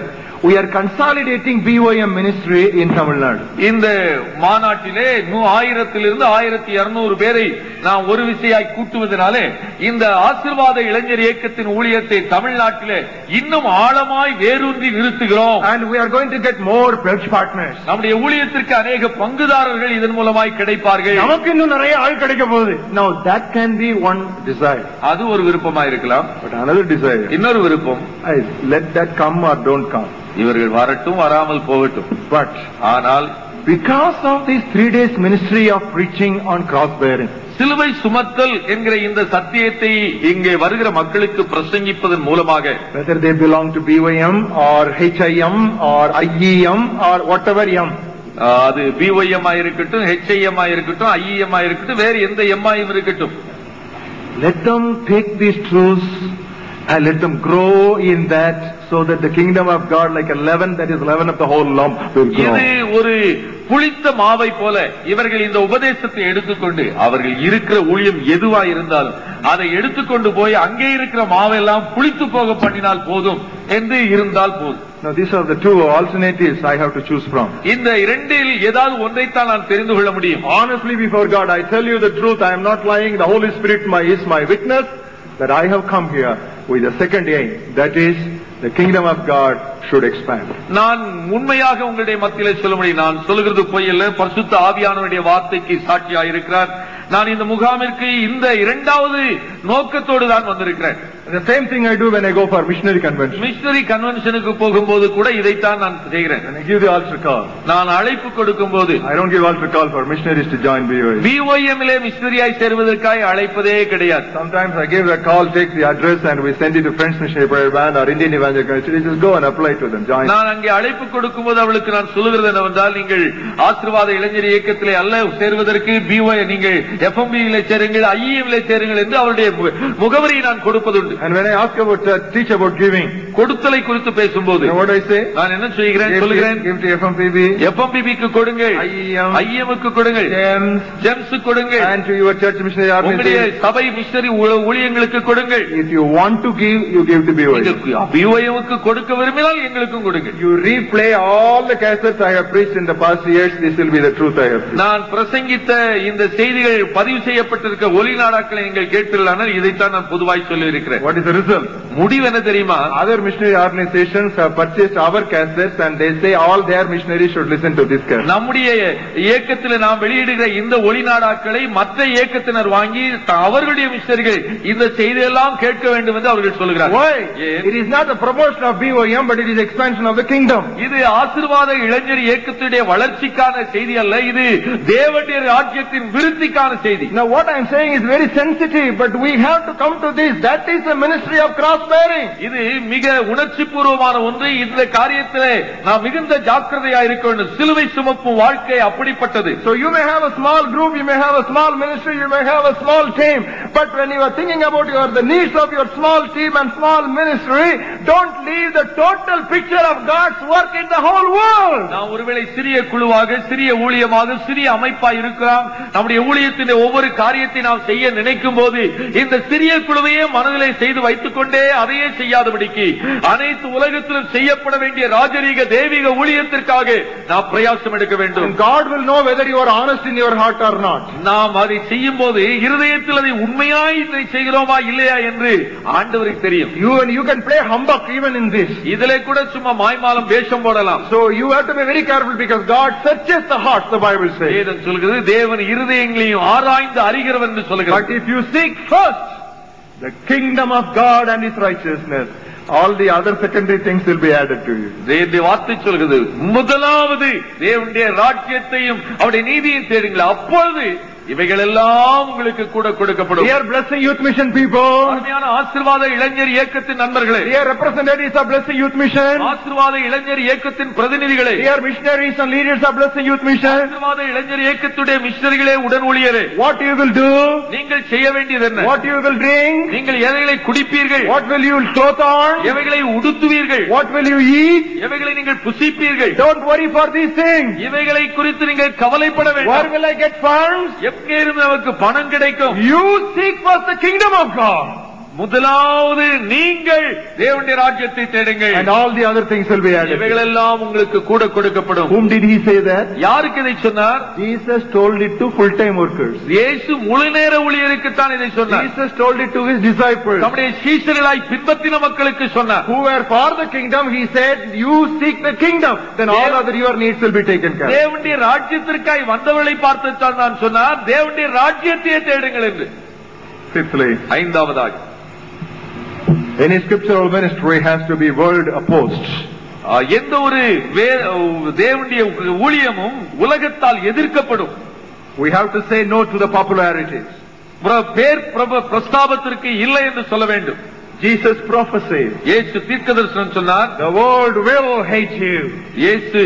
we are consolidating BOM ministry in Tamil Nadu. இந்த மாநாட்டிலே 1000 1200 பேரை நாம் ஒரு விசையாய் கூட்டுவதனாலே இந்த ஆசீர்வாத இளைஞர் இயக்கத்தின் ஊழியத்தை தமிழ்நாட்டிலே இன்னும் ஆழமாய் வேரூன்றி நிறுத்துகிறோம். And we are going to get more pledge partners. நம்முடைய ஊழியத்திற்கு अनेक பங்குதாரர்கள் இதன் மூலமாய் கிடைப்பார்கள். நமக்கு இன்னும் நிறைய ஆள் கிடைக்க போகுது. Now that can be one desire. அது ஒரு விருப்பமா இருக்கலாம். But another desire. இன்னொரு விருப்பம், let that come or don't come. இவர்கள் வரட்டும் வராமல் போகட்டும். But ஆனால் because of this 3 days ministry of preaching on cross bearing, சிலுவை சுமத்தல் என்கிற இந்த சத்தியத்தை இங்கே வருகிற மக்களுக்கு பிரசங்கிப்பதன் மூலமாக, whether they belong to BYM or HIM or IEM or whatever M, அது BYM இருக்கட்டும், HIM இருக்கட்டும், IEM இருக்கட்டும், வேறு எந்த எம்ஐயும் இருக்கட்டும், let them take these truths and let them grow in that, so that the kingdom of God, like a leaven that is leaven of the whole lump, will grow. இது ஒரு புளித்த மாவை போல இவர்கள் இந்த உபதேசத்தை எடுத்துக்கொண்டு அவர்கள் இருக்கிற ஊழியம் எதுவா இருந்தாலும் அதை எடுத்துக்கொண்டு போய் அங்கே இருக்கிற மாவெல்லாம் புளித்து போக பண்ணினால் போதும் என்று இருந்தால் போதும். Now these are the two alternatives I have to choose from. இந்த இரண்டில் ஏதாவது ஒன்றைத்தான் நான் தெரிந்து கொள்ள முடியும். Honestly before God, I tell you the truth, I am not lying. The Holy Spirit is my witness that I have come here with a second aim, that is the kingdom of God should expand. நான் உண்மையாக உங்களுடைய மத்தியிலே சொல்ல முடியும். நான் சொல்லுகிறது பொய் அல்ல. பரிசுத்த ஆவியானவருடைய வார்த்தைக்கு சாட்சியாக இருக்கிறார். நான் இந்த முகாமிற்கு இந்த இரண்டாவது நோக்கத்தோடு தான் வந்திருக்கிறேன். The same thing I do when I go for missionary convention. Missionary கன்வென்ஷனுக்கு போகும்போது கூட இதைத்தான் நான் செய்கிறேன். When I give the altar call, நான் அழைப்பு கொடுக்கும்போது, I don't give altar call for missionaries to join BOM. BOM லே மிஷனரியாய் சேர்வதற்காக அழைப்பதே கிடையாது. Sometimes I give the call, take the address, and we send it to French Missionary Prayer Band or Indian Evangelical Church. Just go and apply to them. Join. நான் அங்கே அழைப்பு கொடுக்கும்போது அவளுக்கு நான் சொல்லுகிறது என்னவென்றால், நீங்கள் ஆசீர்வாத இளைஞர் இயக்கத்திலே அல்ல சேர்வதற்கு BOM நீங்கள் FMB லே சேருங்கள், IEM லே சேருங்கள் என்று அவருடைய முகவரியை நான் கொடுப்பதுண்டு. And when I ask about teach about giving, கொடுத்தலை குறித்து பேசும்போது, you know what I say? நான் என்ன சொல்கிறேன்? சொல்கிறேன், give to FMPB, FMPB-க்கு கொடுங்கள், IEM-க்கு கொடுங்கள், GEMS-க்கு கொடுங்கள், and to your church missionary உங்களுடைய organization. சபை மிஷனரி ஊழியங்களுக்கு கொடுங்கள். If you want to give, you give to BOM. BOM-க்கு கொடுக்க விரும்பினால் எங்களுக்கும் கொடுங்கள். You replay all the cassettes I have preached in the past years. This will be the truth I have preached. நான் பிரசங்கித்த இந்த செய்திகள் பதிவு செய்யப்பட்டிருக்க ஒலி நாடாக்களை நீங்கள் கேட்கிறீர்களானால் இதைத்தான் நான் பொதுவாய் சொல்லி இருக்கிறேன். What is the result? முடிவு என்ன தெரியுமா? Other missionary organizations have purchased our cassettes and they say all their missionaries should listen to this cassette. நம்முடைய இயக்கத்தில் நாம் வெளியிடுகிற இந்த ஒலி நாடாக்களை மற்ற இயக்கத்தினர் வாங்கி அவர்களுடைய மிஷனரிகள் இந்த செய்தியெல்லாம் கேட்க வேண்டும் என்று அவர்கள் சொல்கிறார்கள். Why? It is not the promotion of BOM, but it is expansion of the kingdom. இது ஆசீர்வாத இளைஞர் இயக்கத்துடைய வளர்ச்சிக்கான செய்தி அல்ல, இது தேவனுடைய ராஜ்யத்தின் விருத்திக்கான செய்தி. Now what I am saying is very sensitive, but we have to come to this. That is the ministry of cross bearing. இது மிக உணர்ச்சி பூர்வமான ஒன்று. இந்த காரியத்திலே நாம் மிகுந்த ஜாக்கிரதையா இருக்க வேண்டும். சிலுவை சுமக்கும் வாழ்க்கை அப்படிப்பட்டது. So you may have a small group, you may have a small ministry, you may have a small team, but when you are thinking about the needs of your small team and small ministry, don't leave the total picture of God's work in the whole world. நாம் ஒருவேளை சிறிய குழுவாக, சிறிய ஊழியமாக, சிறிய அமைப்பாக இருக்கலாம். நம்முடைய ஊழியத்தின் ஒவ்வொரு காரியத்தை நாம் செய்ய நினைக்கும் போது இந்த சிறிய குழுவையே மனதிலே செய்து வைத்துக் கொண்டே அதையே செய்யாதபடிக்கு அனைத்து உலகத்திலும் செய்யப்பட வேண்டிய ராஜரீக தெய்வீக ஊழியத்திற்காக நாம் பிரயாசம் எடுக்க வேண்டும். And God will know whether you are honest in your heart or not. நாம் அதை செய்யும் போது இருதயத்தில் அதை உண்மையாய் இதை செய்கிறோமா இல்லையா என்று ஆண்டவருக்கு தெரியும். You can play humbug even in this. இதிலே கூட சும்மா மாய்மாலம் வேஷம் போடலாம். So you have to be very careful because God searches the hearts, the Bible says. வேதம் சொல்கிறது தேவன் இருதயங்களையும் ஆராய்ந்து அறிகிறவர் என்று சொல்கிறது. But if you seek first the kingdom of God and His righteousness, all the other secondary things will be added to you. தேவனுடைய வார்த்தை சொல்கிறது, முதலாவது தேவனுடைய ராஜ்யத்தையும் அவருடைய நீதியையும் தேடுங்கள், அப்பொழுது இவைகள் எல்லாம் உங்களுக்கு கூட கொடுக்கப்படும். Dear Blessing Youth Mission people, அருமையான ஆசீர்வாத இளைஞர் இயக்கத்தின் நண்பர்களே, dear representatives of Blessing Youth Mission, ஆசீர்வாத இளைஞர் இயக்கத்தின் பிரதிநிதிகளே, dear missionaries and leaders of Blessing Youth Mission, ஆசீர்வாத இளைஞர் இயக்கத்துடைய மிஷனரிகளே, உடன் ஊழியரே, what you will do, நீங்கள் செய்ய வேண்டியது என்ன? what you will drink, நீங்கள் எவைகளை குடிப்பீர்கள், what will you clothe on, எவைகளை உடுத்துவீர்கள், what will you eat, எவைகளை நீங்கள் புசிப்பீர்கள். don't worry for these things. இவைகளை குறித்து நீங்கள் கவலைப்பட Where வேண்டாம். will I get funds? எங்கே இருந்து நமக்கு பணம் கிடைக்கும்? You seek first the kingdom of God. முதலாவது நீங்கள் தேவனுடைய ராஜ்யத்தை தேடுங்கள், and all the other things will be added. இவைகளெல்லாம் உங்களுக்கு கூட கொடுக்கப்படும். Whom did he say that? யாருக்கு இதை சொன்னார்? Jesus told it to full-time workers. இயேசு முழு நேர ஊழியருக்கு தான் இதை சொன்னார். Jesus told it to his disciples. தம்முடைய சீஷர்களாய் பின்பற்றின மக்களுக்கு சொன்னார். Who were for the kingdom, he said, you seek the kingdom, then all other your needs will be taken care of. தேவனுடைய ராஜ்யத்திற்காய் வந்தவர்களை பார்த்து தான் நான் சொன்னார், தேவனுடைய ராஜ்யத்தையே தேடுங்கள் என்று. Fifthly, ஐந்தாவதாக, any scriptural ministry has to be world opposed. எந்த ஒரு தேவனுடைய ஊழியமும் உலகத்தால் எதிர்க்கப்படும். We have to say no to the popularities. பேர் பிரஸ்தாபத்திற்கு இல்லை என்று சொல்ல வேண்டும். Jesus prophesied. இயேசு தீர்க்கதரிசனம் சொன்னார், the world will hate you. இயேசு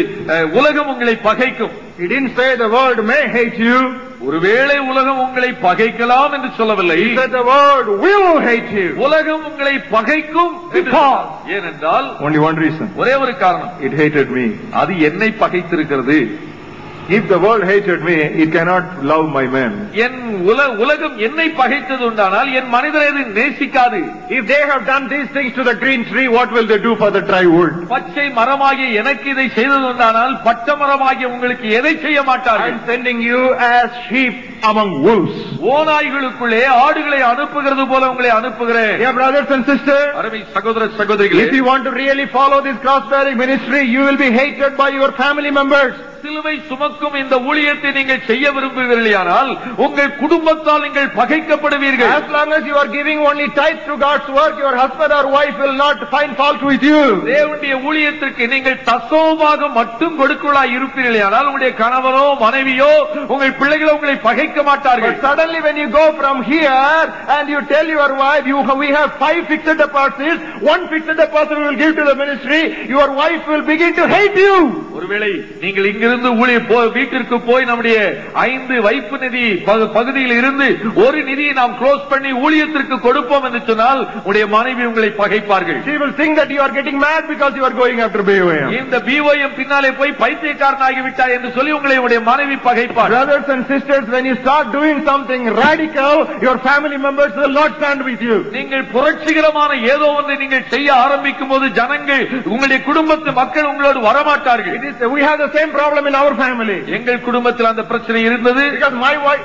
உலகம் உங்களை பகைக்கும். He didn't say the world may hate you. ஒருவேளை உலகம் உங்களை பகைக்கலாம் என்று சொல்லவில்லை. He said the world will hate you. உலகம் உங்களை பகைக்கும். ஏனென்றால் only one reason. ஒரே ஒரு காரணம், it hated me. அது என்னை பகைத்திருக்கிறது. If the world hated me, it cannot love my men. என் உலகம் என்னை பகைத்தது உண்டானால் என் மனிதரை அது நேசிக்காது. If they have done these things to the green tree, what will they do for the dry wood? பச்சை மரமாகிய எனக்கு இதை செய்தது உண்டானால் பச்சை மரமாகிய உங்களுக்கு எதை செய்ய மாட்டார்கள்? I am sending you as sheep among wolves. ஓநாய்களுக்குள்ளே ஆடுகளை அனுப்புகிறது போல உங்களை அனுப்புகிறேன். Dear brothers and sisters, அருமை சகோதர சகோதரிகளே, if you want to really follow this cross-bearing ministry, you will be hated by your family members. சிலுவை சுமக்கும் இந்த ஊழியத்தை நீங்கள் செய்ய விரும்புகிறீர்களானால் உங்கள் குடும்பத்தால் நீங்கள் பகைக்கப்படுவீர்கள். As long as you are giving only tithe to God's work, your husband or wife will not find fault with you. தேவனுடைய ஊழியத்திற்கு நீங்கள் தசமமாக மட்டும் கொடுக்கலாய் இருப்பீர்களானால் உங்களுடைய கணவரோ மனைவியோ உங்கள் பிள்ளைகளோ உங்களை பகைக்க மாட்டார்கள். But suddenly when you go from here and you tell your wife, we have 5 fixed deposits, 1 fixed deposit we will give to the ministry, your wife will begin to hate you. ஒருவேளை நீங்கள் இங்கிருந்து வீட்டிற்கு போய் நம்முடைய 5 வைப்பு நிதி பகுதியில் இருந்து ஒரு நிதியை நாம் க்ளோஸ் பண்ணி ஊழியத்திற்கு கொடுப்போம் என்று சொன்னால் உடைய மனைவி உங்களை பகைப்பார்கள். She will think that you are getting mad because you are going after BOM. இந்த BOM பின்னாலே போய் பைத்தியக்காரனாகி விட்டாய் என்று சொல்லி உங்களை உடைய மனைவி பகைப்பார். Brothers and sisters, when you start doing something radical, your family members will not stand with you. நீங்கள் புரட்சிகரமான ஏதோ ஒன்றை நீங்கள் செய்ய ஆரம்பிக்கும் போது ஜனங்கள் உங்களுடைய குடும்பத்து மக்கள் உங்களோடு வரமாட்டார்கள். We have the same problem in our family. எங்கள் குடும்பத்தில் அந்த பிரச்சனை இருந்தது. Because my wife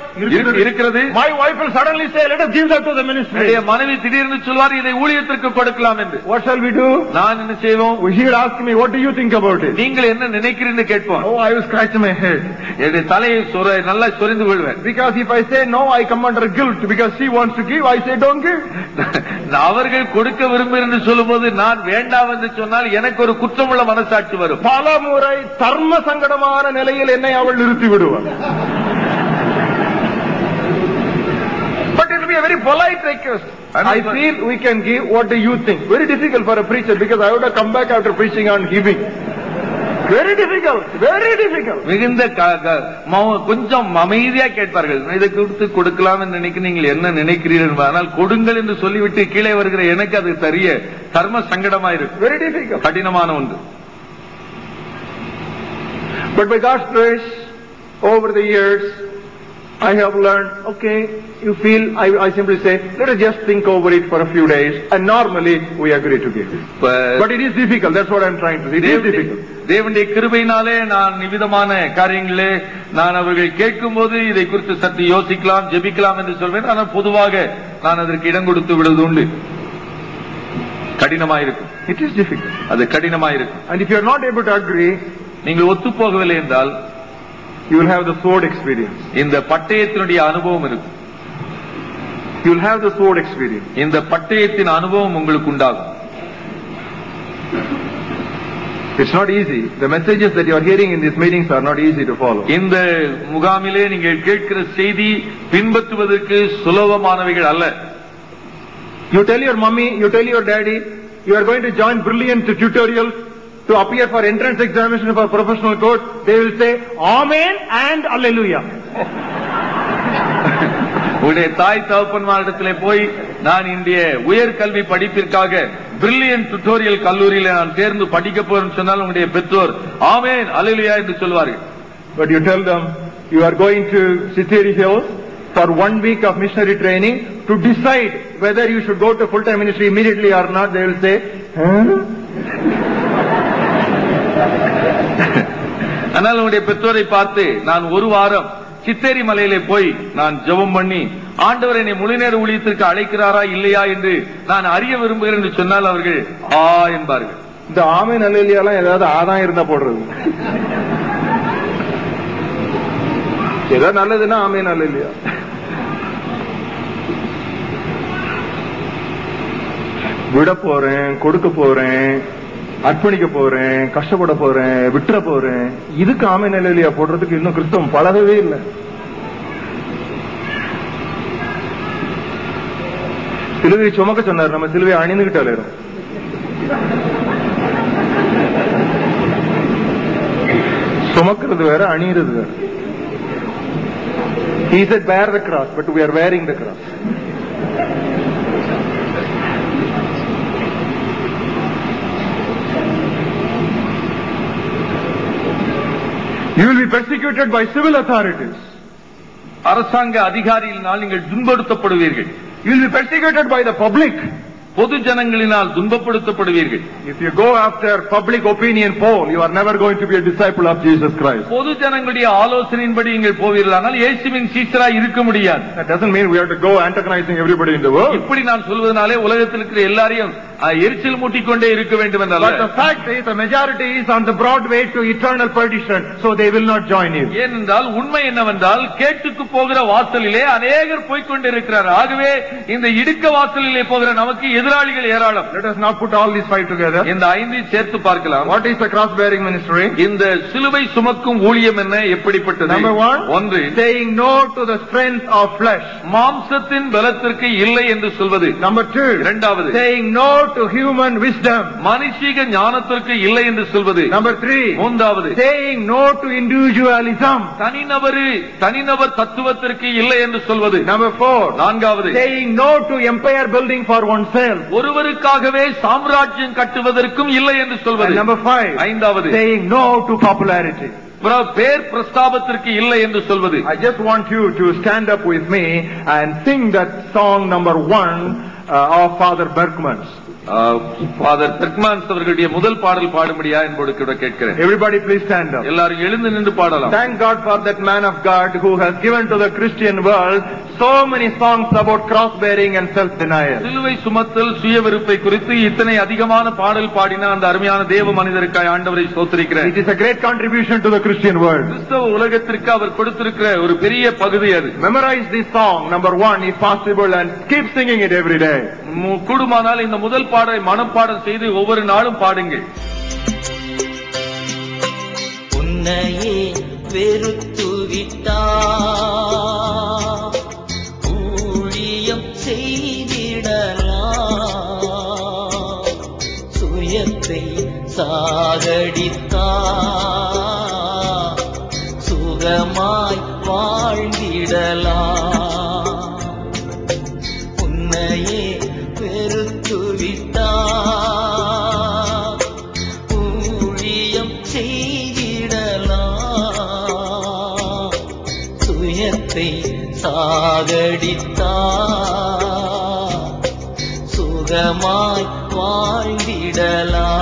இருக்கிறது. My wife will suddenly say, let us give that to the ministry. என்னுடைய மனைவி திடீர்னு சொல்வார், இதை ஊழியத்திற்கு கொடுக்கலாம் என்று. What shall we do? நான் என்ன செய்வோம்? He will ask me, what do you think about it? நீங்கள் என்ன நினைக்கிறீன்னு கேட்போம். Oh, I will scratch my head. என்னுடைய தலையை நல்லா சொரிந்து கொள்வேன். Because if I say no, I come under guilt. Because she wants to give, I say don't give. அவர்கள் கொடுக்க விரும்புகிறேன் சொல்லும்போது நான் வேண்டாம் என்று சொன்னால் எனக்கு ஒரு குற்றமுள்ள மனசாட்சி வரும். பல முறை தர்ம சங்கடமான நிலையில் என்னை அவள் நிறுத்தி விடுவார். But it will be a very polite request. I feel we can give. What do you think? Very difficult for a preacher because I would have come back after preaching on giving. Very difficult, very difficult. மிகுந்த கொஞ்சம் அமைதியா கேட்பார்கள். இதை கொடுத்து கொடுக்கலாம் என்று நினைக்க நீங்கள் என்ன நினைக்கிறீர்கள்? ஆனால் கொடுங்கள் என்று சொல்லிவிட்டு கீழே வருகிற எனக்கு அது தெரிய தர்ம சங்கடமாயிருக்கு. Very difficult, கடினமான ஒன்று. But by God's grace, over the years, I have learned, okay, you feel, I simply say, let us just think over it for a few days, and normally we agree to give it. But it is difficult, that's what I am trying to say. It is difficult. தேவனுடைய கிருபையினாலே நான் நிவிதமான காரியங்களே நான் அவர்கள் கேட்கும் போது இதை குறித்து சற்று யோசிக்கலாம், ஜெபிக்கலாம் என்று சொல்வேன். ஆனால் பொதுவாக நான் அதற்கு இடம் கொடுத்து விடுவது உண்டு. கடினமாயிருக்கும். It is difficult. அது கடினமாயிருக்கும். And if you are not able to agree, நீங்கள் ஒத்து போகவில்லை என்றால் you will have the sword experience. இந்த பட்டயத்தினுடைய அனுபவம் இருக்கும். You will have the sword experience. இந்த பட்டயத்தின் அனுபவம் உங்களுக்கு உண்டாகும். It's not easy. The messages that you are hearing in these meetings are not easy to follow. இந்த முகாமிலே நீங்கள் கேட்கிற செய்தி பின்பற்றுவதற்கு சுலபமானவைகள் அல்ல. You tell your mommy, you tell your daddy, you are going to join brilliant tutorials to appear for entrance examination for professional court. They will say, Amen and Hallelujah. உடைய தாய் தகப்பன்மாரிடத்திலே போய் நான் இந்திய உயர்கல்வி படிப்பிற்காக பிரில்லியன்ட் டுட்டோரியல் கல்லூரியில நான் தேர்ந்து படிக்க போறேன்னு சொன்னால் உங்களுடைய பெற்றோர் ஆமென் அல்லேலூயா என்று சொல்வார்கள். But you tell them you are going to Siteri Hills for 1 week of missionary training to decide whether you should go to full-time ministry immediately or not, they will say, ஆனால் உங்களுடைய பெற்றோரை பார்த்து நான் ஒரு வாரம் சித்தேரி மலையிலே போய் நான் ஜெபம் பண்ணி ஆண்டவர் என்னை முழு நேர ஊழியத்திற்கு அழைக்கிறாரா இல்லையா என்று நான் அறிய விரும்புகிறேன் என்று சொன்னால் அவர்கள் ஆ என்பார்கள். இந்த ஆமென் அல்லேலூயாலாம் ஏதாவது ஆதாயம் இருந்தா போடுறது, ஏதாவது நல்லதுன்னா ஆமென் அல்லேலூயா. விட போறேன், கொடுக்க போறேன், அர்ப்பணிக்க போறேன், கஷ்டப்பட போறேன், விட்டுற போறேன், இதுக்கு ஆமென் அல்லேலூயா போடுறதுக்கு இன்னும் கிறிஸ்தவம் பழகவே இல்லை. சிலுவை சுமக்க சொன்னார், நம்ம சிலுவை அணிந்துகிட்டு அலையிறோம். சுமக்கிறது வேற, அணியிறது வேற. He said bear the cross, but we are wearing the cross. You will be persecuted by civil authorities. அரசாங்க அதிகாரிகளினால் நீங்கள் துன்பப்படுத்தப்படுவீர்கள். You will be persecuted by the public. பொது ஜனங்களினால் துன்பப்படுத்தப்படுவீர்கள். If you go after public opinion poll, you are never going to be a disciple of Jesus Christ. பொது ஜனங்களுடைய ஆலோசனையின்படி நீங்கள் போவீர்கள், ஆனால் இயேசுவின் சீஷராய் இருக்க முடியாது. That doesn't mean we have to go antagonizing everybody in the world. இப்படி நான் சொல்வதனாலே உலகத்தில் இருக்கிற எல்லாரையும் எரிச்சல் மூட்டிக்கொண்டே இருக்க வேண்டும் என்றால், but the fact is the majority is on the broad way to eternal perdition, so they will not join you. ஏனென்றால் உண்மை என்னவென்றால் கேட்டுக்கு போகிற வாசலிலே அநேகர் போய்கொண்டிருக்கிறார். ஆகவே இந்த இடுக்க வாசலிலே போகிற நமக்கு எதிராளிகள் ஏராளம். Let us not put all these five together. இந்த ஐந்தை சேர்த்து பார்க்கலாம். What is the cross bearing ministry? இந்த சிலுவை சுமக்கும் ஊழியம் என்ன, எப்படிப்பட்டது? Number one, ஒன்று, saying no to the strength of flesh. மாம்சத்தின் பலத்திற்கு இல்லை என்று சொல்வது. Number two, இரண்டாவது, saying no to human wisdom. மனுஷிக ஞானத்திற்கு இல்லை என்று சொல்வது. Number three, மூன்றாவது, saying no to individualism. தனிநபர் தத்துவத்திற்கு இல்லை என்று சொல்வது. Number four, நான்காவது, saying no to empire building for oneself. ஒருவருக்காகவே சாம்ராஜ்யம் கட்டுவதற்கும் இல்லை என்று சொல்வது. And number five, ஐந்தாவது, saying no to popularity. பேர் பிரஸ்தாபத்திற்கு இல்லை என்று சொல்வது. I just want you to stand up with me and sing that song number 1 of Father Bergman's. Father Bergmans அவர்களுடைய முதல் பாடல் பாடும்படியா என்போடு கூட கேட்கிறேன். Everybody please stand up. எல்லாரும் எழுந்து நின்று பாடலாம். Thank God for that man of God who has given to the Christian world so many songs about cross bearing and self denial. சிலுவை சுமத்தல், சுய வெறுப்பை குறித்து இத்தனை அதிகமான பாடல் பாடின அந்த அருமையான தேவ மனிதருக்காய் ஆண்டவரை ஸ்தோத்திரிக்கிறேன். It is a great contribution to the Christian world. கிறிஸ்தவ உலகத்திற்கு அவர் கொடுத்திருக்கிற ஒரு பெரிய பகுதி அது. Memorize this song number 1 if possible and keep singing it every day. கூடுமானால் இந்த முதல் பாடலை மனப்பாடம் செய்து ஒவ்வொரு நாளும் பாடுங்கள். உன்னையே வெறுத்துவிட்டார், ஊழியம் செய்திடலாம், சுயத்தை சாகடித்தார், சுகமாய் வாழ்ந்திடலாம். உன்னையே வெறுத்துவிட்டார், ஊழியம் செய்திடலாம், சுயத்தை சாகடித்தார், சுகமாய் வாழ்ந்திடலாம்.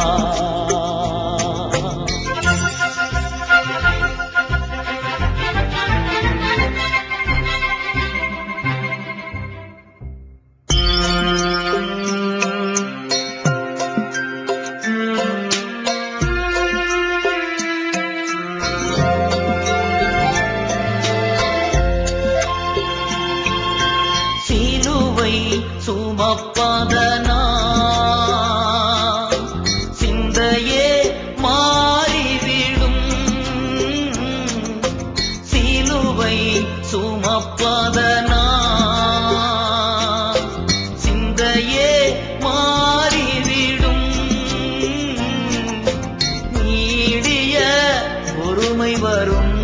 சுமப்பதனால் சிந்தையே மாறிவிடும், சிலுவை சுமப்பதனால் சிந்தையே மாறிவிடும், நீடிய பொறுமை வரும்,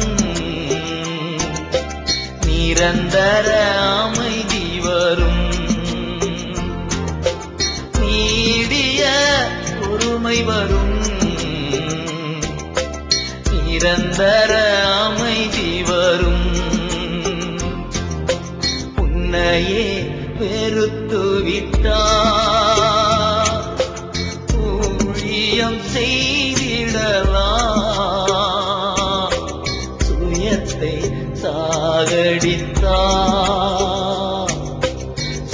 நிரந்தர அமைதி வரும், நீடிய பொறுமை வரும், நிரந்தர அமைதி வரும். உன்னையே வெறுத்து விட்டார். ஊழியம் செய்திடலாம், சுயத்தை சாகடித்தார்.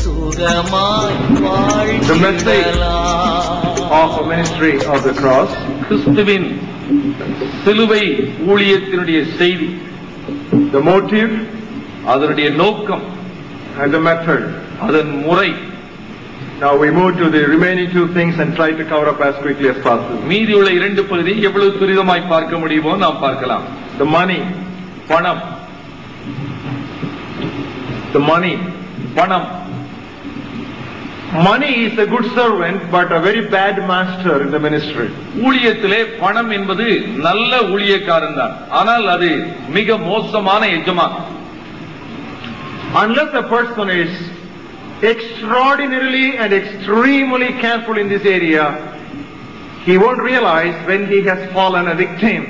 சுகமாய் வாழ்ந்திடலாம். Of a ministry of the cross, கிறிஸ்துவின் சிலுவை ஊழியத்தினுடைய செய்தி, the motive அதனுடைய நோக்கம், and the method. அதன் முறை. Now we move to the remaining two things and try to cover up as quickly as possible. மீதியுள்ள இரண்டு பகுதியை எவ்வளவு துரிதமாய் பார்க்க முடியுமோ நாம் பார்க்கலாம். The money, பணம். the money. பணம். Money is a good servant but a very bad master in the ministry. ஊழியத்திலே பணம் என்பது நல்ல ஊழியக்காரன் தான், ஆனால் அது மிக மோசமான எஜமான். Unless a person is extraordinarily and extremely careful in this area, he won't realize when he has fallen a victim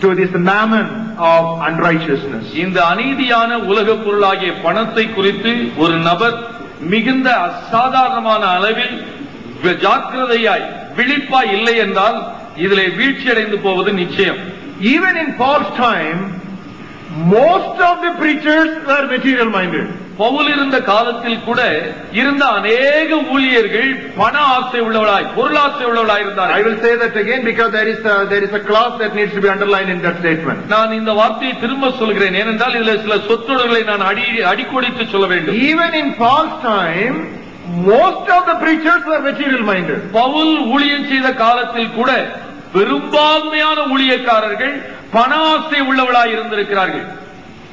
to this mammon of unrighteousness. இந்த அநீதியான உலக பொருளாகிய பணத்தை குறித்து ஒரு நபர் மிகுந்த அசாதாரணமான அளவில் ஜாக்கிரதையாய் விழிப்பாய் இல்லை என்றால் இதிலே வீழ்ச்சி அடைந்து போவது நிச்சயம். Even in Paul's time, most of the preachers were material minded. Pavul இருந்த காலத்தில் கூட இருந்த அநேக ஊழியர்கள் பண ஆசை உள்ளவளாய், பொருளாசை உள்ளவளாய் இருந்தார்கள். I will say that again because there is a clause that needs to be underlined in that statement. நான் இந்த வார்த்தையை திரும்ப சொல்கிறேன், ஏனென்றால் இதில் சில சொற்றொடர்களை நான் அடிக்கோடிட்டு சொல்ல வேண்டும். Even in Paul's time, most of the preachers were material minded. Pavul ஊழியம் செய்த காலத்தில் கூட பெரும்பான்மையான ஊழியக்காரர்கள் பண ஆசை உள்ளவளாய் இருந்திருக்கிறார்கள்.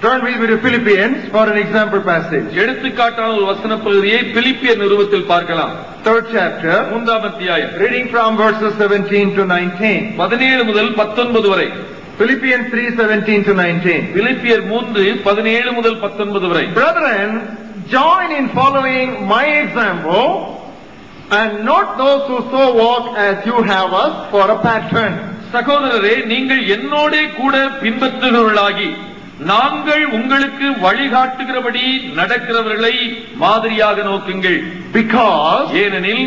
Turn with me to Philippians for an example passage. எடுத்துக்காட்டான ஒரு வசன பகுதியை பிலிப்பியர் நிருபத்தில் பார்க்கலாம். 3rd chapter, 3ஆம் அத்தியாயம், reading from verses 17 to 19. 17 முதல் 19 வரை. Philippians 3:17 to 19. பிலிப்பியர் 3:17 முதல் 19 வரை. Brethren, join in following my example and not those who so walk as you have us for a pattern. சகோதரரே, நீங்கள் என்னோடே கூட பின்பற்றுகிறவர்களாகி நாங்கள் உங்களுக்கு வழிகாட்டுகிறபடி நடக்கிறவர்களை மாதிரியாக நோக்குங்கள். Because ஏனெனில்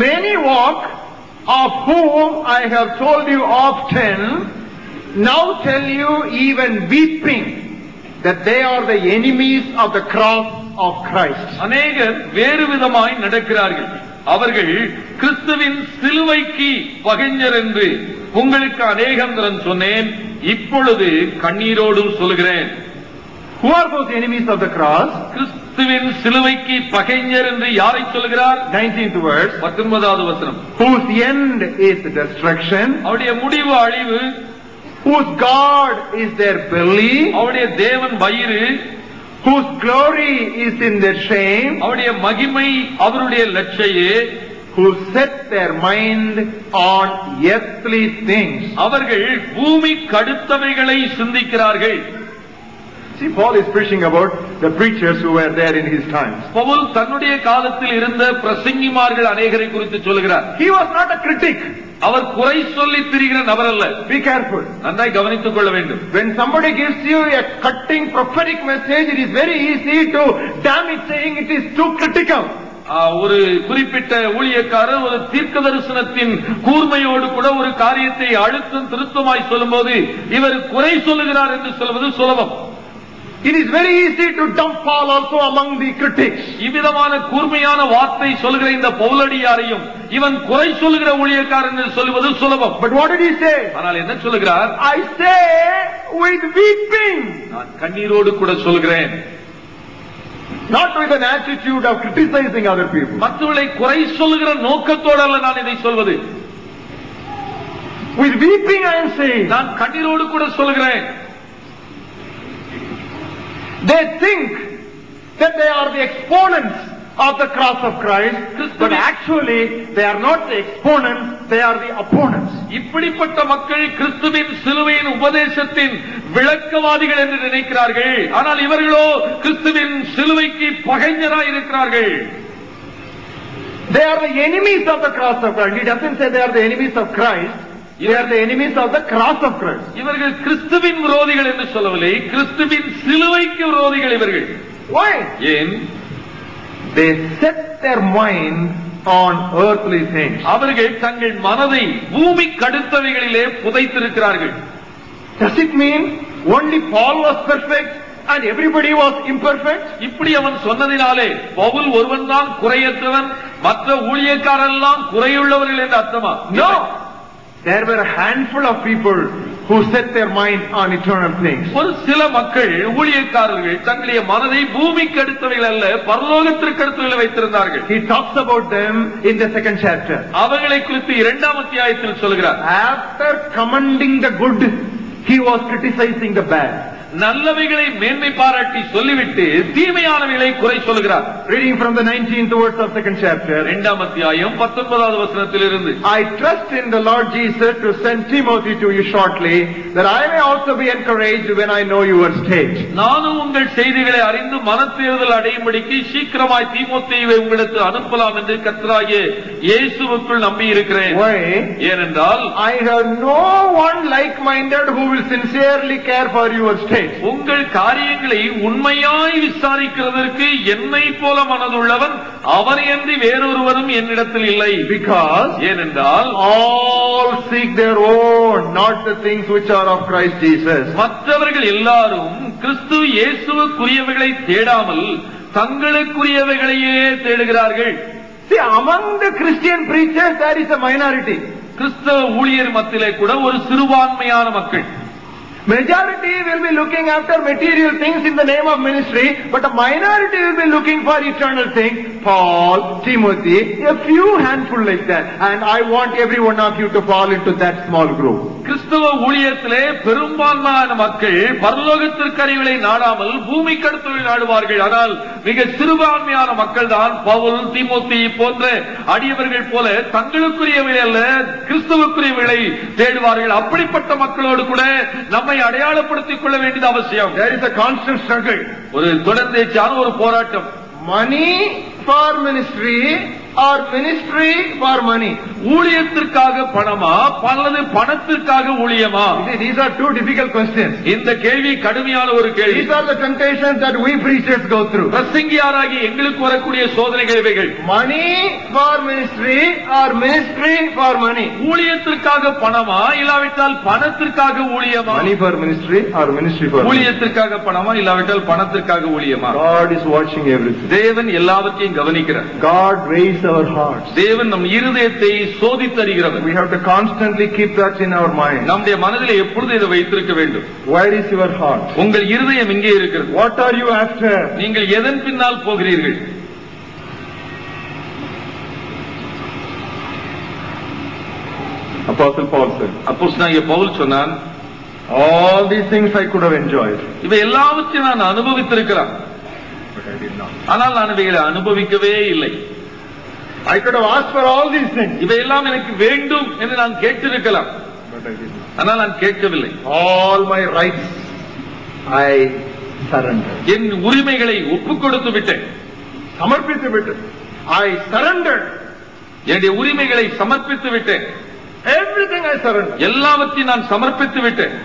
many walk, of whom I have told you often, now tell you even weeping, that they are the enemies of the cross of Christ. அநேகர் வேறு விதமாய் நடக்கிறார்கள், அவர்கள் கிறிஸ்துவின் சிலுவைக்கு பகைஞர் என்று உங்களுக்கு அநேகம் தரம் சொன்னேன், இப்பொழுது கண்ணீரோடும் சொல்கிறேன். Who are those enemies of the cross? கிறிஸ்துவின் சிலுவைக்கு பகைஞர் என்று யாரை சொல்கிறார்? 19th verse. 19வது வசனம். Whose end is destruction, அவருடைய முடிவு அழிவு, whose God is their belly, அவருடைய தேவன் வயிறு, whose glory is in their shame, அவருடைய மகிமை அவருடைய லட்சையே, who set their mind on earthly things. அவர்கள் பூமி கடுத்தவைகளை சிந்திக்கிறார்கள். See, Paul is preaching about the preachers who were there in his times. Pavul தன்னுடைய காலத்தில் இருந்த பிரசங்கிமார்கள் அநேகரை குறித்து சொல்கிறார். He was not a critic. அவர் குறை சொல்லி திரிகிற நபர் அல்ல. Be careful. நன்றாய் கவனித்துக் கொள்ள வேண்டும். When somebody gives you a cutting prophetic message, it is very easy to damn it saying it is too critical. ஒரு குறிப்பிட்ட ஊழியக்காரர் ஒரு தீர்க்க தரிசனத்தின் கூர்மையோடு கூட ஒரு காரியத்தை அழுத்தம் திருத்தமாய் சொல்லும்போது இவர் குறை சொல்லுகிறார் என்று சொல்வது சுலபம். It is very easy to dump Paul also among the critics. இவ்விதமான கூர்மையான வார்த்தை சொல்லுகிற இந்த பவுலடியாரையும் இவன் குறை சொல்லுகிற ஊழியக்காரன் என்று சொல்லுவது சுலபம். But what did he say? ஆனால் என்ன சொல்லுகிறார்? I say with weeping. நான் கண்ணீரோடு கூட சொல்கிறேன். Not with an attitude of criticizing other people. மற்றவர்களை குறை சொல்லுகிற நோக்கத்தோடு அல்ல நான் இதை சொல்வது. With weeping I am saying. நான் கண்ணீரோடு கூட சொல்கிறேன். They think that they are the exponents of the cross of Christ, but actually they are not the exponents, they are the opponents. இப்படிப்பட்ட மக்கள் கிறிஸ்துவின் சிலுவையின் உபதேசத்தின் விளக்கவாதிகள் என்று நினைக்கிறார்கள். ஆனால் இவர்களோ கிறிஸ்துவின் சிலுவைக்கு பகைஞராய் இருக்கிறார்கள். They are the enemies of the cross of Christ. He doesn't say they are the enemies of Christ. They are the enemies of the cross of Christ. இவர்கள் கிறிஸ்துவின் விரோதிகள் என்று சொல்லவில்லை, கிறிஸ்துவின் சிலுவைக்கு விரோதிகள் இவர்கள். Why? ஏன்? They set their mind on earthly things. அவர்கள் தங்கள் மனதை பூமிக்கு அடுத்தவைகளிலே புதைத்திருக்கிறார்கள். Does it mean only Paul was perfect and everybody was imperfect? இப்படி அவன் சொன்னதினாலே பவுல் ஒருவன் தான் குறையற்றவன், மற்ற ஊழியக்காரெல்லாம் குறையுள்ளவர்கள் என்று அர்த்தமா? No. There were a handful of people who set their mind on eternal things. ஒரு சில மக்கள் ஊழியக்காரர்கள் தங்களுடைய மனதை பூமிக்கு அடுத்தவைகள் அல்ல பரலோகத்திற்கு அடுத்தவைகளை வைத்திருந்தார்கள். He talks about them in the 2nd chapter. அவர்களை குறித்து 2ஆம் அத்தியாயத்தில் சொல்கிறார். After commending the good, he was criticizing the bad. நல்லவைகளை மேன்மை பாராட்டி சொல்லிவிட்டு தீமையானவைகளை குறை சொல்கிறார். Reading from the 19th verse of 2nd chapter. 2ஆம் அத்தியாயம் 19வது வசனத்திலிருந்து. I trust in the Lord Jesus to send Timothy to you shortly, that I may also be encouraged when I know your state. நானும் உங்கள் செய்திகளை அறிந்து மனத்தேறுதல் அடையும்படிக்கு சீக்கிரமாய் தீமோத்தேயுவை உங்களுக்கு அனுப்பலாம் என்று கர்த்தராகிய இயேசுவுக்குள் நம்பி இருக்கிறேன். Why? ஏனென்றால் I have no one like-minded who will sincerely care for your state. உங்கள் காரியங்களை உண்மையாய் விசாரிக்கிறதற்கு என்னை போல மனதுள்ளவன் அவரையன்றி வேறொருவரும் என்னிடத்தில் இல்லை. Because ஏனென்றால் all seek their own, not the things which are of Christ Jesus. மற்றவர்கள் எல்லாரும் கிறிஸ்து இயேசுவுக்குரியவைகளை தேடாமல் தங்களுக்குரியவைகளையே தேடுகிறார்கள். See, among the Christian preachers there is a minority. கிறிஸ்தவ ஊழியர் மத்தியிலே கூட ஒரு சிறுபான்மையான மக்கள். Majority will be looking after material things in the name of ministry, but a minority will be looking for eternal things. Paul, Timothy, a few handful like that. And I want every one of you to fall into that small group. கிறிஸ்தவ ஊழியத்திலே பெரும்பான்மையான மக்கள் பரலோகத்திற்கரைகளை நாடாமல் பூமிக்கு அடுத்தவர்களை நாடுவார்கள். ஆனால் மிக சிறுபான்மையான மக்கள் தான் பவுல், தீமோத்தி போன்ற அடியவர்கள் போல தங்களுக்குரியவைகள் அல்ல கிறிஸ்தவுக்குரியவைகளை தேடுவார்கள். அப்படிப்பட்ட மக்களோடு கூட நம்மை அடையாளப்படுத்திக் கொள்ள வேண்டியது அவசியம். There is a constant struggle. ஒரு தொடர்ந்தேச்சான ஒரு போராட்டம். Money for ministry or ministry for money? ஊழியத்திற்காக பணமா அல்லது பணத்திற்காக ஊழியமா? These are two difficult questions. இந்த கேள்வி கடுமையான ஒரு கேள்வி. These are the temptations that we preachers go through. பிரசங்கியாராகி எங்களுக்கு வரக்கூடிய சோதனைகள் இவைகள். Money for ministry or ministry for money? ஊழியத்திற்காக பணமா இல்லாவிட்டால் பணத்திற்காக ஊழியமா? Money for ministry or ministry for money? ஊழியத்திற்காக பணமா இல்லாவிட்டால் பணத்திற்காக ஊழியமா? God is watching everything. தேவன் எல்லாவற்றையும் கவனிக்கிறார். God weighs our hearts. தேவன் நம் இருதயத்தை சோதித்தறிகிறவர். We have to constantly keep that in our mind. நம்முடைய மனதிலே எப்பொழுதும் இதை வைத்திருக்க வேண்டும். Where is your heart? உங்கள் இருதயம் எங்கே இருக்கிறது? What are you after? நீங்கள் எதன் பின்னால் போகிறீர்கள்? Apostle Paul said, அப்போஸ்தலனாகிய பவுல் சொன்னான், all these things I could have enjoyed, இவை எல்லாவற்றையும் நான் அனுபவித்திருக்கிறேன், but I did not. ஆனால் நான் இவைகளை அனுபவிக்கவே இல்லை. I could have asked for all these things, இவையெல்லாம் எனக்கு வேண்டும் என்று நான் கேட்டிருக்கலாம், but I did not. ஆனால் நான் கேட்கவில்லை. All my rights I surrendered. என் உரிமைகளை ஒப்புக் கொடுத்து விட்டேன். சமர்ப்பித்து விட்டு I surrendered. என்னுடைய உரிமைகளை சமர்ப்பித்து விட்டேன். Everything I surrendered. எல்லாவற்றையும் நான் சமர்ப்பித்து விட்டேன்.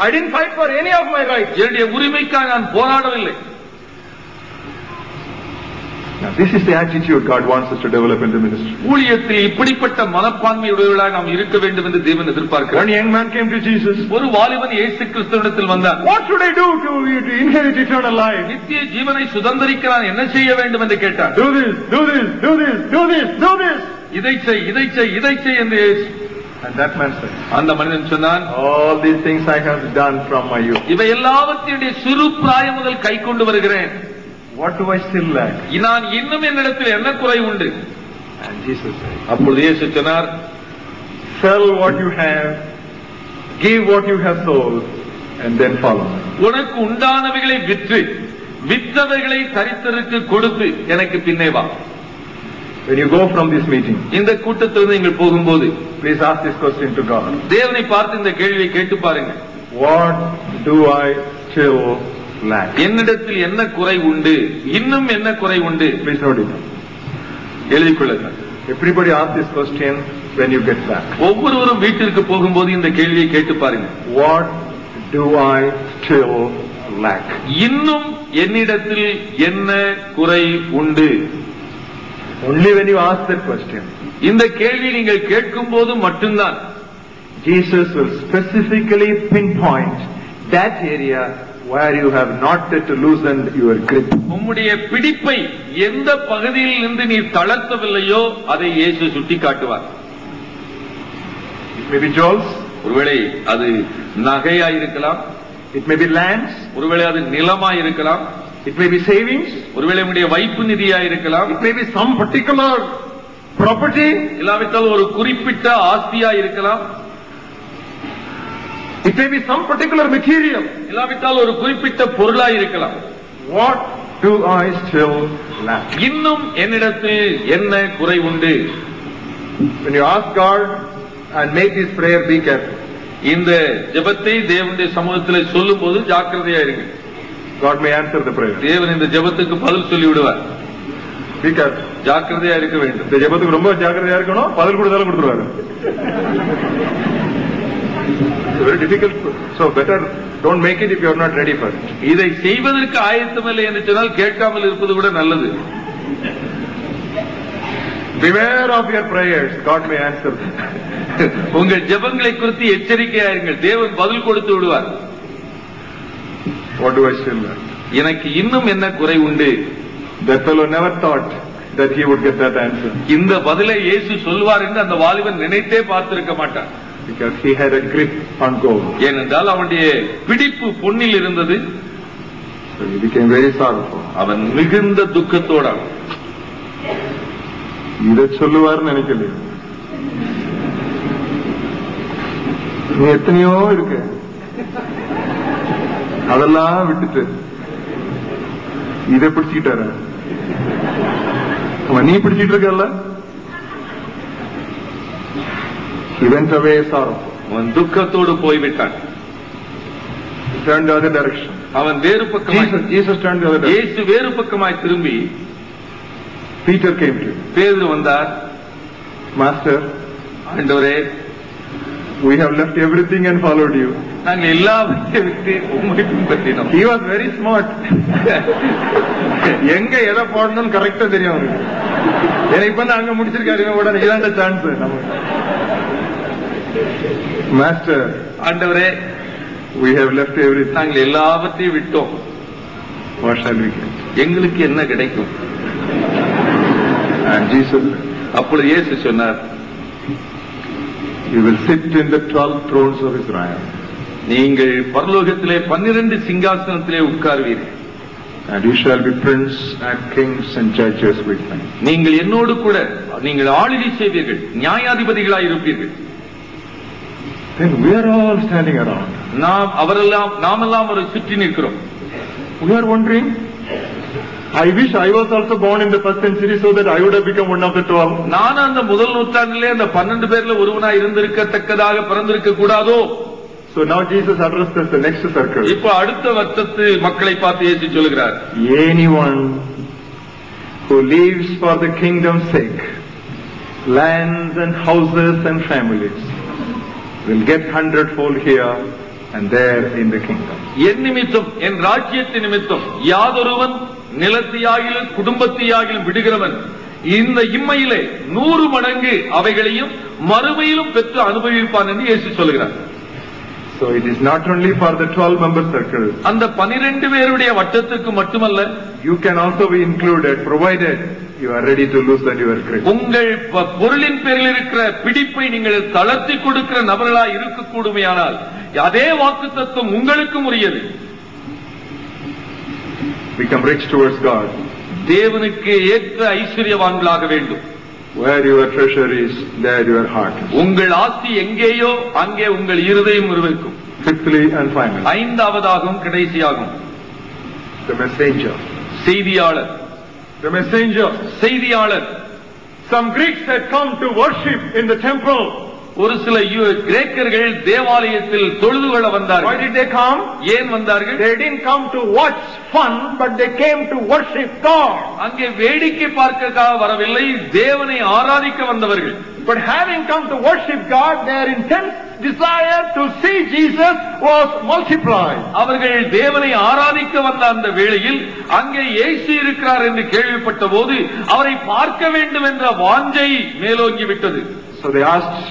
I didn't fight for any of my rights. என்னுடைய உரிமைக்காக நான் போராடவில்லை. Now, this is the attitude God wants us to develop in the ministry. ஊழியத்தில் இப்படிப்பட்ட மனப்பான்மையுடையவர்களாக நாம் இருக்க வேண்டும் என்று தேவன் எதிர்பார்க்கிறார். One young man came to Jesus. ஒரு வாலிபன் இயேசு கிறிஸ்துவிடத்தில் வந்தான். What should I do to inherit eternal life? நித்திய ஜீவனை சுதந்தரிக்க நான் என்ன செய்ய வேண்டும் என்று கேட்டான். Do this, do this, do this, do this, do this. இதை செய், இதை செய், இதை செய் என்று And that man said, அந்த மனிதன் சொன்னான், all these things I have done from my youth. இவை எல்லாவற்றையும் சிறு பிராயம் முதல் கை கொண்டு வருகிறேன். What do I still lack? நான் இன்னும் என்னிடத்தில் என்ன குறை உண்டு? And Jesus said, அப்பொழுது இயேசு சொன்னார், sell what you have, give what you have sold, and then follow me. உனக்கு உண்டானவைகளை விற்று விற்றவைகளை தரித்திற்கு கொடுத்து எனக்கு பின்னே வா. When you go from this meeting, இந்த கூட்டத்திலிருந்து நீங்கள் போகும்போது please ask this question to God. தேவனை பார்த்து இந்த கேள்வியை கேட்டு பாருங்க. What do I still lack? என்னிடத்தில் என்ன குறை உண்டு? இன்னும் என்ன குறை உண்டு? Please note it. எழுதிக் கொள்ளுங்கள். Everybody ask this question when you get back. ஒவ்வொருவரும் வீட்டிற்கு போகும்போது இந்த கேள்வியை கேட்டு பாருங்க. What do I still lack? இன்னும் என்னிடத்தில் என்ன குறை உண்டு? Only when you ask that question, இந்த கேள்வி நீங்கள் கேட்கும் போது மட்டும்தான் Jesus will specifically pinpoint that area where you have not yet loosened your grip. உம்முடைய பிடிப்பை எந்த பகுதியில் இருந்து நீ தளர்த்தவில்லையோ அதை இயேசு சுட்டி காட்டுவார். It may be jewels, ஒருவேளை அது நகையா இருக்கலாம். it may be lands, ஒருவேளை அது நிலமா இருக்கலாம். it may be savings, ஒருவேளை உங்களுடைய வைப்பு நிதியா இருக்கலாம். it may be some particular property, இல்லாவிட்டால் ஒரு குறிப்பிட்ட ஆஸ்தியா இருக்கலாம். it may be some particular material. இல்லாவிட்டால் ஒரு குறிப்பிட்ட பொருளா இருக்கலாம். What do I still lack? இன்னும் என்னிடத்தில் என்ன குறை உண்டு? When you ask God and make this prayer, be careful. இந்த ஜெபத்தை தேவனுடைய சமூகத்தில் சொல்லும் போது ஜாக்கிரதையா இருங்க. God may answer the prayer. தேவன் இந்த ஜெபத்துக்கு பதில் சொல்லி விடுவார். Be careful. ஜாக்கிரதையா இருக்க வேண்டும். இந்த ஜெபத்துக்கு ரொம்ப ஜாக்கிரதையா இருக்கணும். பதில் கொடுத்தாலும் கொடுத்துருவாரு. It's very difficult. So better don't make it if you are not ready for it. இதை செய்வதற்கு ஆயத்தமில்லை என்று சொன்னால் கேட்காமல் இருப்பது கூட நல்லது. Beware of your prayers. God may answer them. உங்கள் ஜெபங்களை குறித்து எச்சரிக்கையாயிருங்கள். தேவன் பதில் கொடுத்து விடுவார். What do I still lack? எனக்கு இன்னும் என்ன குறை உண்டு? That fellow never thought that he would get that answer. இந்த பதிலை இயேசு சொல்வார் என்று அந்த வாலிபன் நினைத்தே பார்த்திருக்க மாட்டான். Because he had a grip on gold. ஏனென்றால் அவனுடைய பிடிப்பு பொன்னில் இருந்தது. So he became very sorrowful. அவன் மிகுந்த துக்கத்தோட இதை சொல்லுவார்னு நினைக்கல. நீ எத்தனையோ இருக்கு, அதெல்லாம் விட்டுட்டு இதை பிடிச்சுக்கிட்டாரு. நீ பிடிச்சிட்டு இருக்கல. He went away sorrowful. அவன் துக்கத்தோடு போய்விட்டான். He turned the other direction. அவன் வேறு பக்கமாய் Jesus turned the other direction. இயேசு வேறு பக்கமாய் திரும்பி Peter came to him. பேதுரு வந்தார். Master, ஆண்டவரே, we have left everything and followed you. நாங்கள் எல்லாவற்றையும் விட்டு உம்மை பின்பற்றினோம். He was very smart. எங்க எதை போடணும்னு கரெக்டா தெரியும் அவருக்கு. எனக்கு வந்து அங்க முடிச்சிருக்காரு உடனே இதாண்ட சான்ஸ் நமக்கு. Master, ஆண்டவரே, we have left everything. நாங்கள் எல்லாவற்றையும் விட்டோம். What shall we get? எங்களுக்கு என்ன கிடைக்கும்? And Jesus, அப்பொழுது இயேசு சொன்னார், you will sit in the 12 thrones of Israel. நீங்கள் பரலோகத்திலே 12 சிங்காசனத்திலே உட்கார்வீர்கள். And you shall be prince and kings and judges with me. நீங்கள் என்னோடு கூட நீங்கள் ஆளுகை செய்வீர்கள், நியாயாதிபதிகளாய் இருப்பீர்கள். Then we are all standing around. நாமெல்லாம் ஒரு சுற்றி நிற்கிறோம். We are wondering, I wish I was also born in the first century so that I would have become one of the 12. நான் அந்த முதல் நூற்றாண்டிலே அந்த 12 பேர்ல ஒருவனாய் இருந்திருக்கத்தக்கதாக பிறந்திருக்க கூடாதோ? So now Jesus addresses the next circle. இப்போ அடுத்த வட்டத்து மக்களை பார்த்து இயேசு சொல்கிறார், Anyone who lives for the kingdom's sake, lands and houses and families, will get 100-fold here and there in the kingdom. என் நிமித்தம், என் ராஜ்யத்தின் நிமித்தம் யாதொருவன் நிலத்தையாகிலும் குடும்பத்தையாகிலும் விடுகிறவன் இந்த இம்மையிலே 100 மடங்கு அவைகளையும் மறுமையிலும் பெற்று அனுபவிப்பான் என்று இயேசு சொல்கிறார். So it is not only for the 12-member circle. அந்த 12 பேருடைய வட்டத்துக்கு மட்டுமல்ல, you can also be included provided you are ready to loosen your grip. உங்கள் பொருளின் பேரில் இருக்கிற பிடிப்பை நீங்கள் தளர்த்தி கொடுக்கிற நபர்களாய் இருக்கக்கூடுமையானால் அதே வாக்குத்தத்தம் உங்களுக்கும் உரியது. Become rich towards God. தேவனுக்கு ஏற்ற ஐஸ்வர்யவான்களாக வேண்டும். Where your treasure is, there your heart is. உங்கள் ஆஸ்தி எங்கேயோ அங்கே உங்கள் இருதயம் இருக்கும். Fifthly and finally, ஐந்தாவதாகவும் கடைசியாகும் the messenger. செய்தியாளர். The messenger. செய்தியாளர். Some Greeks had come to worship in the temple. ஒரு சில கிரேக்கர்கள் தேவாலயத்தில் தொழுது கொள்ள வந்தார்கள். Why did they come? ஏன் வந்தார்கள்? They didn't come to watch fun, but they came to worship God. அங்கே வேடிக்கை பார்க்கறதுக்காக வரவில்லை, தேவனை ஆராதிக்க வந்தவர்கள். But having come to worship God, their intense desire to see Jesus was multiplied. அவர்கள் தேவனை ஆராதிக்க வந்த அந்த வேளையில் அங்கே இயேசு இருக்கிறார் என்று கேள்விப்பட்ட போது அவரை பார்க்க வேண்டும் என்ற வாஞ்சை மேலோங்கி விட்டது. So they asked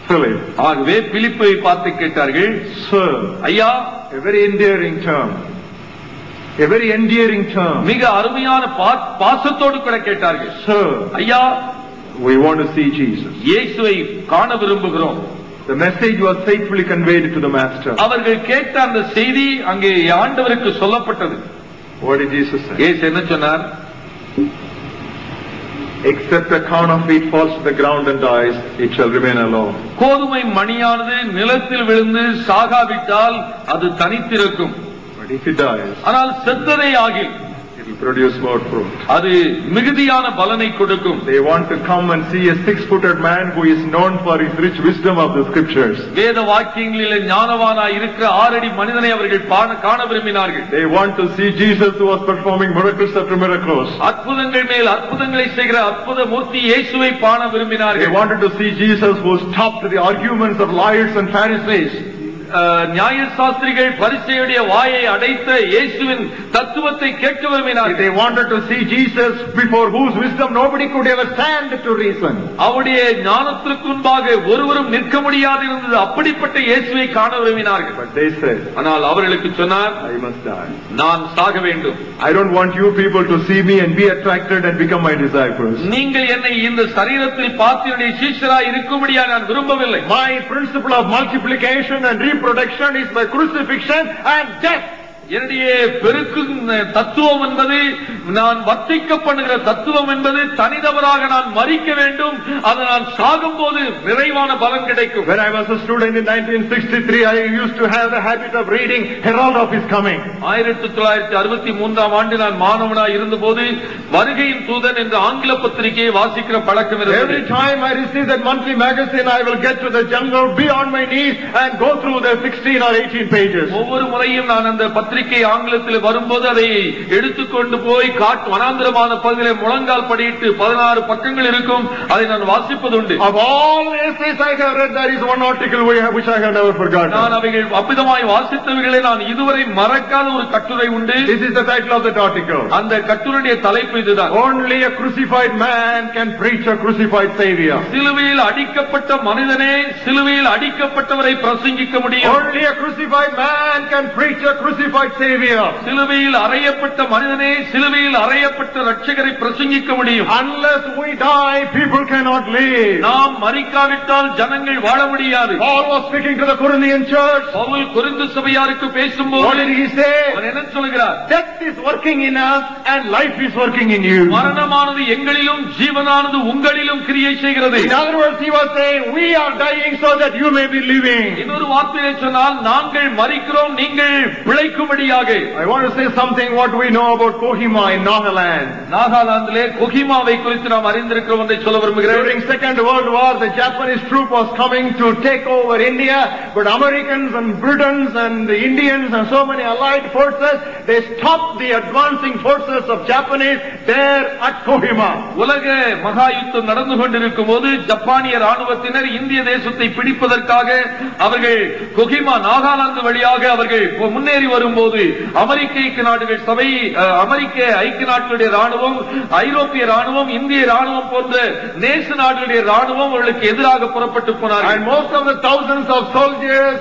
Philip. ஆகவே பிலிப்பை பார்த்து கேட்டார்கள், Sir, ஐயா, a very endearing term. A very endearing term. மிக அருமையான பாசத்தோடு கூட கேட்டார்கள், Sir, ஐயா, we want to see Jesus. இயேசுவை காண விரும்புகிறோம். The message was faithfully conveyed to the master. அவர்கள் கேட்ட அந்த செய்தி அங்கே ஆண்டவருக்கு சொல்லப்பட்டது. What did Jesus say? இயேசு என்ன சொன்னார்? Except a corn of wheat falls to the ground and dies, it shall remain alone. கோதுமை மணியானது நிலத்தில் விழுந்து சாகாவிட்டால் அது தனித்திருக்கும். But if it dies, ஆனால் செத்ததே ஆகில் it will produce more fruit. அது மிகுதியான பலனை கொடுக்கும். They want to come and see a 6-footed man who is known for his rich wisdom of the scriptures. வேத வாக்கியங்களிலே ஞானவானாய் இருக்கிற 6 அடி மனிதனை அவர்கள் காண விரும்பினார்கள். They want to see Jesus who was performing miracles after miracles. அற்புதங்கள் மேல் அற்புதங்களை செய்கிற அற்புத மூர்த்தி இயேசுவை காண விரும்பினார்கள். They wanted to see Jesus who stopped the arguments of lawyers and Pharisees. நியாயசாஸ்திரிகள் பரிசேயுடைய வாயை அடைத்த இயேசுவின் தத்துவத்தை கேட்க விரும்பினார்கள். They wanted to see Jesus before whose wisdom nobody could ever stand to reason. அவருடைய ஞானத்திற்கு முன்பாக ஒருவரும் நிற்க முடியாது இருந்தது. அப்படிப்பட்ட இயேசுவை காண விரும்பினார்கள். But they said, ஆனால் அவர்களுக்கு சொன்னார், I must die. நான் சாக வேண்டும். I don't want you people to see me and be attracted and become my disciples. நீங்கள் என்னை இந்த சரீரத்தில் பார்த்து என்னுடைய சீஷராய் இருக்கும்படியா நான் விரும்பவில்லை. My principle of multiplication and reproduction is my crucifixion and death. என்னுடைய பெருக்கும் தத்துவம் என்பது, நான் வர்த்திக்க பண்ணுகிற தத்துவம் என்பது தனிநபராக நான் மரிக்க வேண்டும். அது நான் சாகும் போது நிறைவான பலன் கிடைக்கும். When I was a student in 1963, I used to have the habit of reading Herald of His Coming. 1963 ஆண்டு நான் மாணவனாய் இருந்தபோது வருகையின் தூதன் என்ற ஆங்கில பத்திரிகையை வாசிக்கிற பழக்கம் இருந்தது. Every time I receive that monthly magazine, I will get to the jungle, be on my knees and go through the 16 or 18 pages. ஒவ்வொரு முறையும் நான் அந்த பத்திரிகை ஆங்கிலத்தில் வரும்போது அதை எடுத்துக்கொண்டு போய் வனாந்திரமான பகுதியிலே முழங்கால் படியிட்டு 16 பக்கங்கள் இருக்கும், அதை நான் வாசிப்பதுண்டு. Of all essays I have read, there is one article which I have never forgotten. நான் அவைகள் அபிதமாய் வாசித்தவைகளை நான் இதுவரை மறக்காத ஒரு கட்டுரை உண்டு. This is the title of that article. அந்த கட்டுரையுடைய தலைப்பு இதுதான். Only a crucified man can preach a crucified savior. சிலுவையில் அடிக்கப்பட்ட மனிதனே சிலுவையில் அடிக்கப்பட்டவரை பிரசங்கிக்க முடியும். Only a crucified man can preach a crucified savior. சிலுவையில் அறையப்பட்ட மனிதனே சிலுவையில் அறையப்பட்ட இரட்சகரை பிரசங்கிக்க முடியும். Unless we die, people cannot live. நாம் மரிக்காவிட்டால் ஜனங்கள் வாழ முடியாது. Paul was speaking to the Corinthian church. Paul Corinth சபையாருக்கு பேசும்போது What did he say? அவர் என்ன சொல்கிறார்? Death is working in us and life is working in you. மரணமானது எங்களிலும் ஜீவனானது உங்களிலும் கிரியை செய்கிறது. In other words, he was saying, we are dying so that you may be living. இன்னொரு வார்த்தையை சொன்னால், நாங்கள் மரிக்கிறோம் நீங்கள் பிழைக்கும்படியாக. I want to say something what we know about Kohima in Nagaland. நாகாலாந்திலே கொஹிமாவை குறித்து நாம் அறிந்திருக்கிறோம் ஒன்றை சொல்ல விரும்புகிறேன். During Second World War, the Japanese troop was coming to take over India, but Americans and Britons and the Indians and so many allied forces, they stopped the advancing forces of Japanese there at Kohima. உலக மகா யுத்தம் நடந்து கொண்டிருக்கும் போது ஜப்பானிய ராணுவத்தினர் இந்திய தேசத்தை பிடிப்பதற்காக அவர்கள் கொஹிமா நாகாலாந்து வழியாக அவர்கள் முன்னேறி வரும்போது அமெரிக்க ஐக்கிய நாடுகள் சபை, அமெரிக்க ஐக்கிய நாடுகளுடைய ராணுவம், ஐரோப்பிய ராணுவம், இந்திய ராணுவம் போன்ற நேச நாடுகளுடைய ராணுவம் அவர்களுக்கு எதிராக புறப்பட்டு போனார்கள். And most of the thousands of soldiers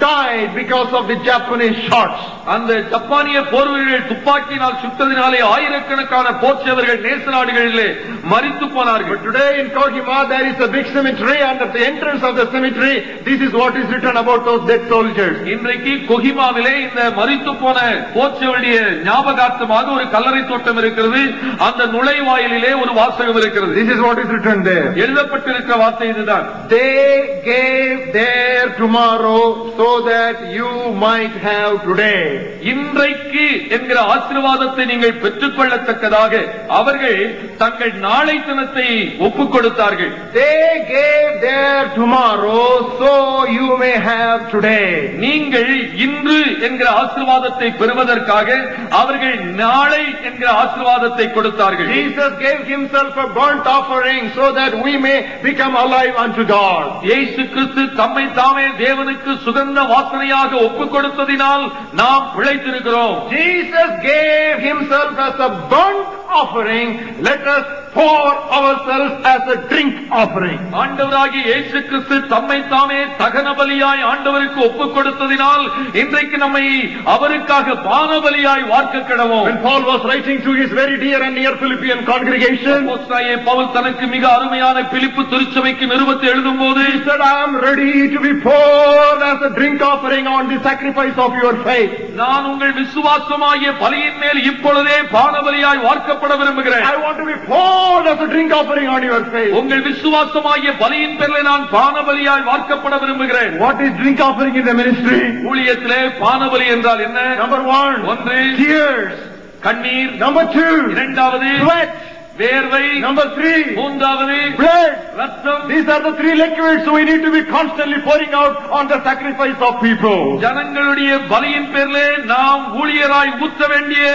died because of the Japanese shots. அந்த ஜப்பானிய போர் வீரர்கள் துப்பாக்கியினால் சுட்டதினாலே ஆயிரக்கணக்கான போர் சேவர்கள் நேச நாடுகளிலே மரித்து போனார்கள். But today in Kohima there is a big cemetery, and at the entrance of the cemetery this is what is written about those dead soldiers. இன்றைக்கு கொஹிமாவிலே இந்த மரித்து போன போர் சேவருடைய ஞாபகார்த்தமாக ஒரு கல்லறை தோட்டம் இருக்கிறது. அந்த நுழைவாயிலிலே ஒரு வாசகம் இருக்கிறது. This is what is written there. எழுதப்பட்டிருக்கிற வார்த்தை இதுதான். They gave their tomorrow so that you might have today. இன்றைக்கு என்கிற ஆசீர்வாதத்தை நீங்கள் பெற்றுக்கொள்ளத்தக்கதாக அவர்கள் தங்கள் நாளை தினத்தை ஒப்புக் கொடுத்தார்கள். They gave their tomorrow so you may have today. நீங்கள் இன்று என்கிற ஆசீர்வாதத்தை பெறுவதற்காக அவர்கள் நாளை என்கிற ஆசீர்வாதத்தை கொடுத்தார்கள். Jesus gave himself a burnt offering so that we may become alive unto God. இயேசு கிறிஸ்து தம்மை தாமே தேவனுக்கு சுகந்த வாசனையாக ஒப்புக் கொடுத்ததினால் நாம் பிழைத்திருக்கிறோம். Jesus gave himself as a burnt offering. Let us pour ourselves as a drink offering. ஆண்டவராகிய இயேசு கிறிஸ்து தம்மை தாமே தகன பலியாய் ஆண்டவருக்கு ஒப்புக் கொடுத்ததினால் இன்றைக்கு நம்மை அவருக்காக பான பலியாய் வார்க்க கடவோம். When Paul was writing to his very dear and near Philippian congregation, அப்போஸ்தலனாகிய பவுல் தனக்கு மிக அருமையான பிலிப்பு திருச்சபைக்கு நிருபத்தை எழுதும்போது he said, I am ready to be poured as a drink offering on the sacrifice of your faith. நான் உங்கள் விசுவாசமாகிய பலியின் மேல் இப்பொழுதே பான பலியாய் வார்க்கப்பட விரும்புகிறேன். I want to be poured as a drink offering on your faith. உங்கள் விசுவாசமாகிய பலியின் பேரில் நான் பான பலியாய் வார்க்கப்பட விரும்புகிறேன். What is drink offering in the ministry? ஊழியத்திலே பான பலி என்றால் என்ன? Number 1, ஒன்று tears. கண்ணீர். Number 2, இரண்டாவது sweat. வேர்வை. Number 3, மூன்றாவது blood. ரத்தம். These are the 3 liquids so we need to be constantly pouring out on the sacrifice of people. ஜனங்களுடைய பலியின் பேரிலே நாம் ஊழியராய் ஊற்ற வேண்டிய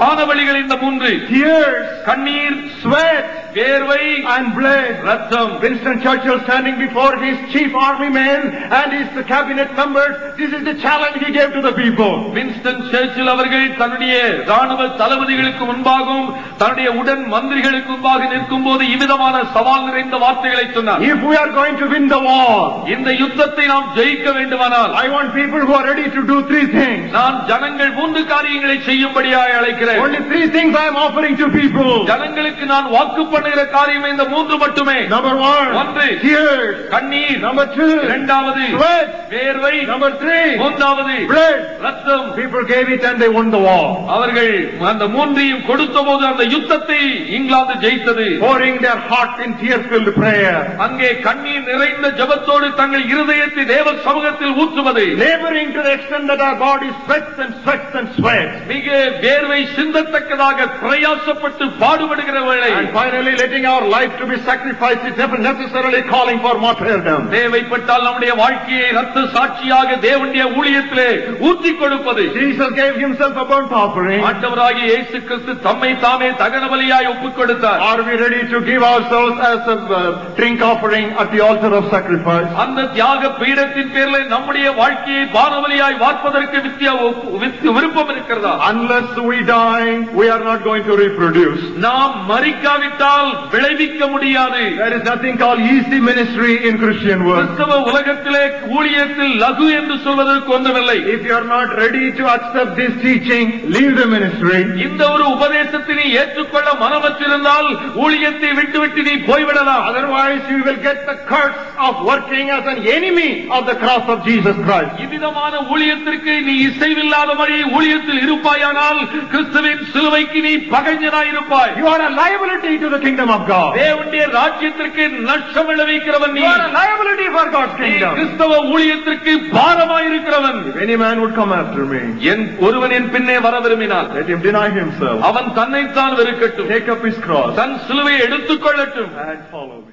பானபலிகள் இந்த 3: Tears, கண்ணீர், sweat, வேர்வை and blood. ரத்தம். Winston Churchill standing before his chief army men and his cabinet members, this is the challenge he gave to the people. Winston Churchill அவர்கள் தன்னுடைய ராணுவ தளபதிகளுக்கு முன்பாகவும் தன்னுடைய உடன் மந்திரிகளுக்கு முன்பாக நிற்கும் போது இவ்விதமான சவால் நிறைந்த வார்த்தைகளை சொன்னார். If we are going to win the war, இந்த யுத்தத்தை நாம் ஜெயிக்க வேண்டுமானால் I want people who are ready to do 3 things. நான் ஜனங்கள் 3 காரியங்களை செய்யும்படியாக அழைக்கிறேன். Only 3 things I am offering to people. ஜனங்களுக்கு நான் வாக்கு பண்ணுகிற காரியம் இந்த 3 மட்டுமே. Number 1, ஒன்று tears. கண்ணீர். Number 2, இரண்டாவது sweat. வேர்வை. Number 3, மூன்றாவது blood. ரத்தம். People gave it and they won the war. அவர்கள் அந்த 3ஐயும் கொடுத்த போது அந்த யுத்தத்தை England ஜெயித்தது. Pouring their heart in tear-filled prayer. அங்கே கண்ணீர் நிறைந்த ஜெபத்தோடு தங்கள் இருதயத்தை தேவ சமூகத்தில் ஊற்றுவது. Laboring to the extent that our body sweats and sweats and sweats. மிக வேர்வை சிந்தத்தக்கதாக பிரயாசப்பட்டு பாடுபடுகிற வேளை. And finally letting our life to be sacrificed is never necessarily calling for martyrdom. தேவைப்பட்டால் நம்முடைய வாழ்க்கையை ரத்த சாட்சியாக தேவனுடைய ஊழியத்திலே ஊற்றி கொடுப்பது. Jesus gave himself a burnt offering. ஆண்டவராகிய இயேசு கிறிஸ்து தம்மை தாமே தகன பலியாய் ஒப்புக் கொடுத்தார். Are we ready to give ourselves as a drink offering at the altar of sacrifice? அந்த தியாக பீடத்தின் பேரில் நம்முடைய வாழ்க்கையை பானபலியாய் வார்ப்பதற்கு விருப்பம் இருக்கிறதா? Unless we die, we are not going to reproduce. நாம் மரிக்காவிட்டால் விளைவிக்க முடியாது. There is nothing called easy ministry in Christian world. கிறிஸ்தவ உலகத்திலே ஊழியத்தில் லகு என்று சொல்வதற்கு ஒன்றுமில்லை. If you are not ready to accept this teaching, leave the ministry. இந்த ஒரு உபதேசத்தை நீ ஏற்றுக்கொள்ள மனமற்றிருந்தால் ஊழியத்தை விட்டுவிட்டு நீ போய்விடலாம். Otherwise you will get the curse of working as an enemy of the cross of Jesus Christ. இவ்விதமான ஊழியத்திற்கு நீ இசைவில்லாதபடி ஊழியத்தில் இருப்பாயானால் கிறிஸ்துவின் சிலுவைக்கு நீ பகைஞனாய் இருப்பாய். You are a liability to the kingdom of God. தேவனுடைய ராஜ்யத்திற்கு நஷ்டம் விளைவிக்கிறவன் நீ. You are a liability for God's kingdom. கிறிஸ்தவ ஊழியத்திற்கு பாரமாய் இருக்கிறவன். If any man would come after me, ஒருவன் என் பின்னே வர விரும்பினார், let him deny himself. அவன் தன்னைத்தான் வெறுக்கட்டும், Take up his cross தன் சிலுவையை எடுத்துக் கொள்ளட்டும் and follow me.